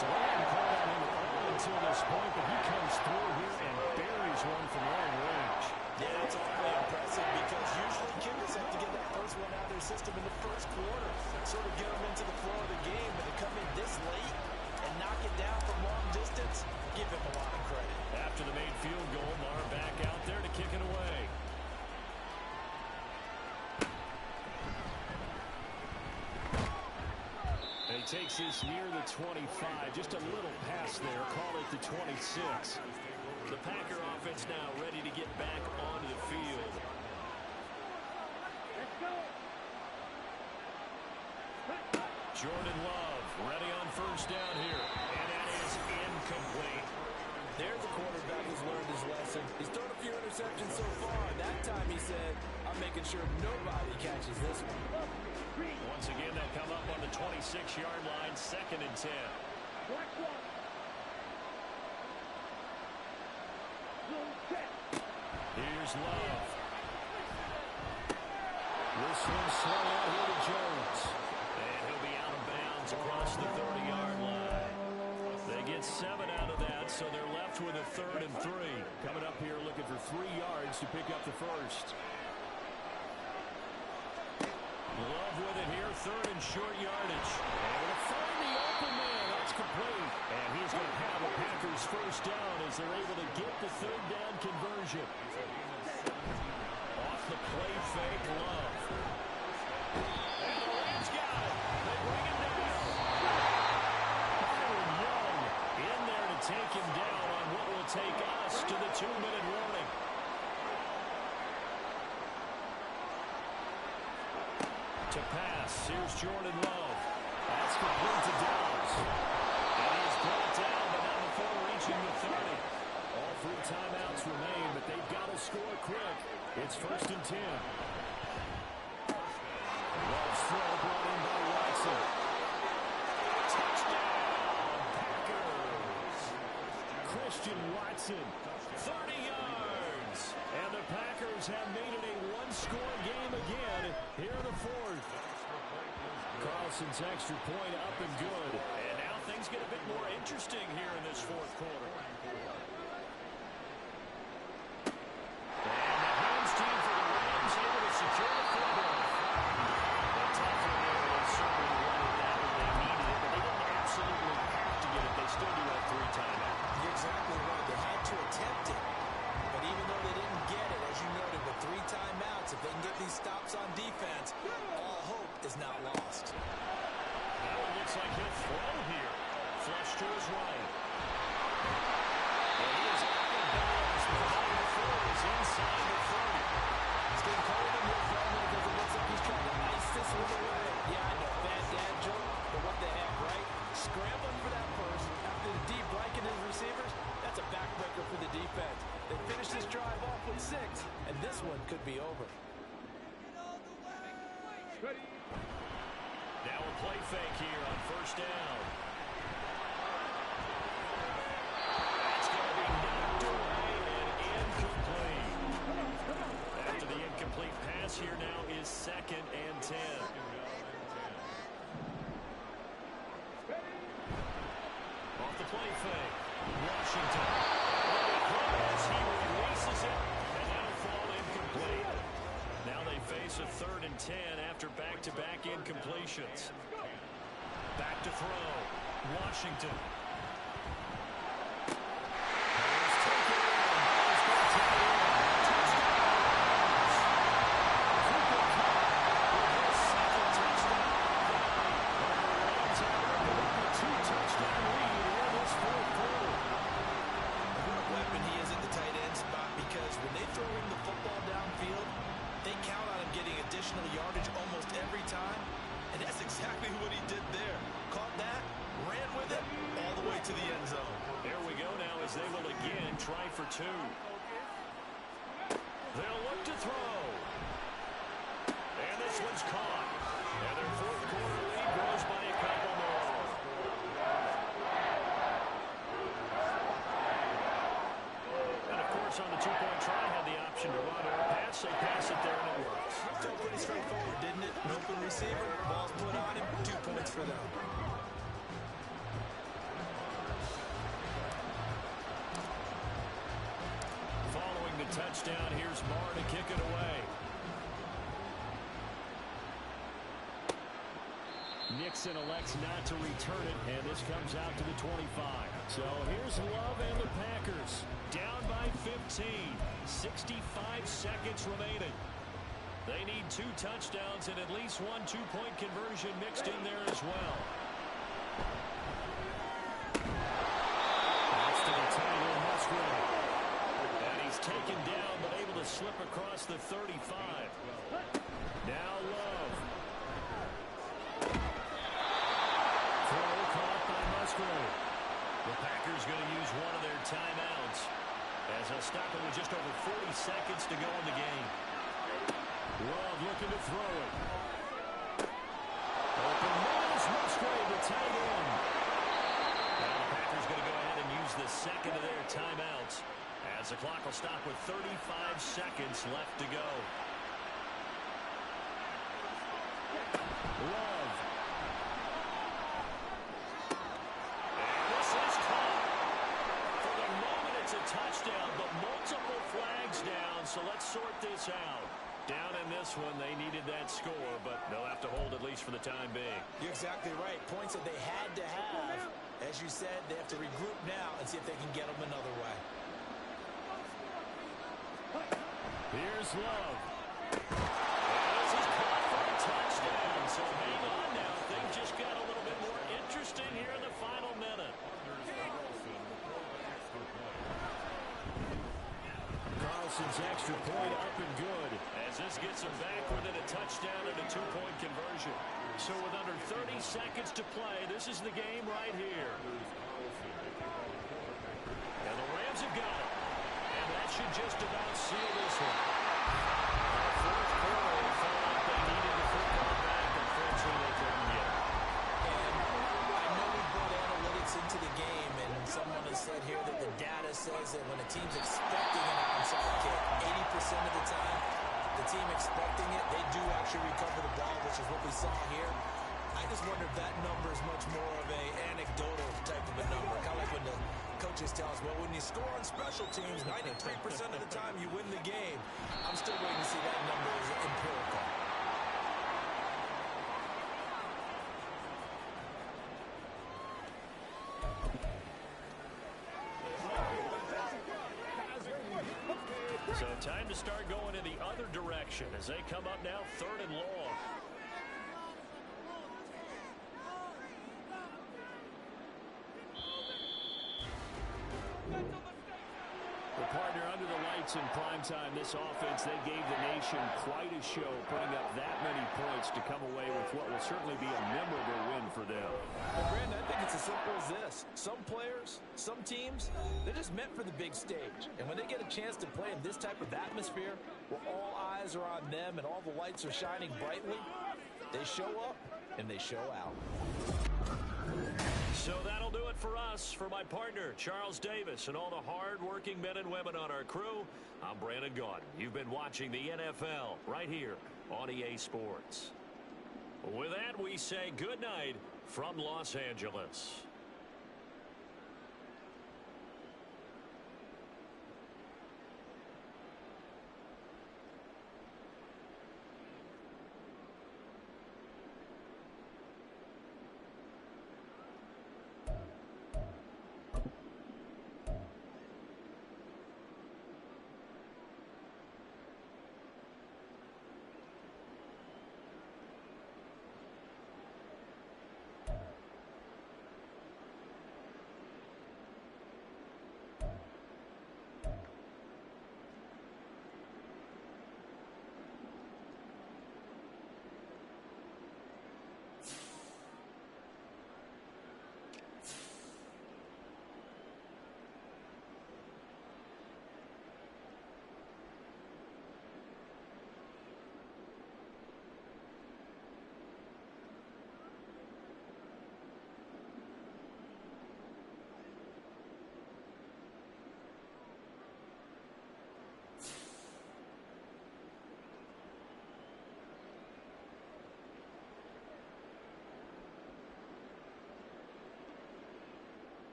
So we haven't called on him at all until this point, but he comes through here and buries one from long range. Yeah, it's awfully impressive because usually kickers have to get that first one out of their system in the first quarter, sort of get them into the flow of the game, but to come in this late and knock it down from long distance, give him a lot of credit. After the made field goal, Maher back out there to kick it away. And he takes this near the 25, just a little pass there, call it the 26. The Packer offense now ready to get back onto the field. Let's go. Jordan Love ready on first down here. And that is incomplete. There's a quarterback who's learned his lesson. He's thrown a few interceptions so far. That time he said, I'm making sure nobody catches this one. Once again, they'll come up on the 26-yard line, 2nd and 10. Watch one. Here's Love. This one's swung out here to Jones. And he'll be out of bounds across the 30-yard line. They get 7 out of that, so they're left with a 3rd and 3. Coming up here looking for 3 yards to pick up the first. Love with it here, 3rd and short yardage. And going to find the open man. That's complete. And he's going to have a Packers first down as they're able to get the 3rd down conversion. Off the play fake, Love. And the Rams got it. They bring him down. Byron Young in there to take him down on what will take us to the 2-minute warning. To pass, here's Jordan Love. That's complete to Dallas. And he's brought down, but not before reaching the 30. All 3 timeouts remain, but they've got to score quick. It's 1st and 10. Love's throw brought in by Watson. Touchdown, Packers. Christian Watson, 30 yards. And the Packers have made it a one-score game again here in the 4th. Carlson's extra point up and good. And now things get a bit more interesting here in this 4th quarter. And the Hams team for the Rams able to secure the football. The tough one there was certainly wanted that when they needed it, but they didn't absolutely have to get it. They still do have 3 timeouts. You're exactly right. They had to attempt it. But even though they didn't get it, as you noted, with 3 timeouts, if they can get these stops on defense, all hope is not lost. Now it looks like he'll throw here. Flush to his right. And he is out of bounds. Behind the 4 is inside the 30. It's getting cold in here, Feldman, because it looks like he's trying to ice this one away. Yeah, I know, bad dad joke, but what the heck, right? Scrambling for that first after the deep blanket his receivers, that's a backbreaker for the defense. They finish this drive off with 6, and this one could be over. Now a play fake here on first down. That's going to be knocked away and incomplete. After the incomplete pass here now is 2nd and 10. Off the play fake. Washington. He releases it, and that'll fall incomplete. Now they face a 3rd and 10 after back-to-back incompletions. Back to throw. Washington. Additional yardage almost every time, and that's exactly what he did there. Caught that, ran with it, all the way to the end zone. There we go now as they will again try for 2. They'll look to throw. And this one's caught. And their 4th quarter lead grows by a couple more. Chiefs on the two-point try had the option to run or pass. They pass it there, and it works. Felt pretty straightforward, didn't it? An open receiver, ball's put on him, 2 points for them. Following the touchdown, here's Marr to kick it away. Nixon elects not to return it, and this comes out to the 25. So here's Love and the Packers. Down by 15. 65 seconds remaining. They need 2 touchdowns and at least 1 two-point conversion mixed in there as well. That's to the tight end, Musgrave. And he's taken down, but able to slip across the 35. Now Love. Throw caught by Musgrave. The Packers going to use one of their timeouts as they'll stop it with just over 40 seconds to go in the game. Love looking to throw it. Open middle, Musgrave, the tight end. Now the Packers going to go ahead and use the second of their timeouts as the clock will stop with 35 seconds left to go. Love. And this is caught. For the moment, it's a touchdown, but multiple flags down, so let's sort this out. Down in this one, they needed that score, but they'll have to hold at least for the time being. You're exactly right. Points that they had to have. As you said, they have to regroup now and see if they can get them another way. Here's Love. And this is caught for a touchdown. So hang on now. Things just got a little bit more interesting here in the final minute. Carlson's extra point up and good as this gets him back within a touchdown and a two-point conversion. So with under 30 seconds to play, this is the game right here. And the Rams have got it. And that should just about seal this one. The fourth quarter, they felt like they needed the football back. Unfortunately, they couldn't get it. And I know we brought analytics into the game, and someone has said here that the data says that when a team's expecting an onside kick, 80% of the time, the team expecting it, they do actually recover the ball, which is what we saw here. I just wonder if that number is much more of an anecdotal type of a number. Kind of like when the coaches tell us, well, when you score on special teams, 93% of the time you win the game. I'm still waiting to see that number is empirical. So time to start going in the other direction as they come up now 3rd and long. The partner under the lights in primetime, this offense, they gave the nation quite a show, putting up that many points to come away with what will certainly be a memorable win for them. Well, Brandon, I think it's as simple as this. Some players, some teams, they're just meant for the big stage. And when they get a chance to play in this type of atmosphere, where all eyes are on them and all the lights are shining brightly, they show up and they show out. So that'll do it for us. For my partner, Charles Davis, and all the hard-working men and women on our crew, I'm Brandon Gaudin. You've been watching the NFL right here on EA Sports. With that, we say good night from Los Angeles.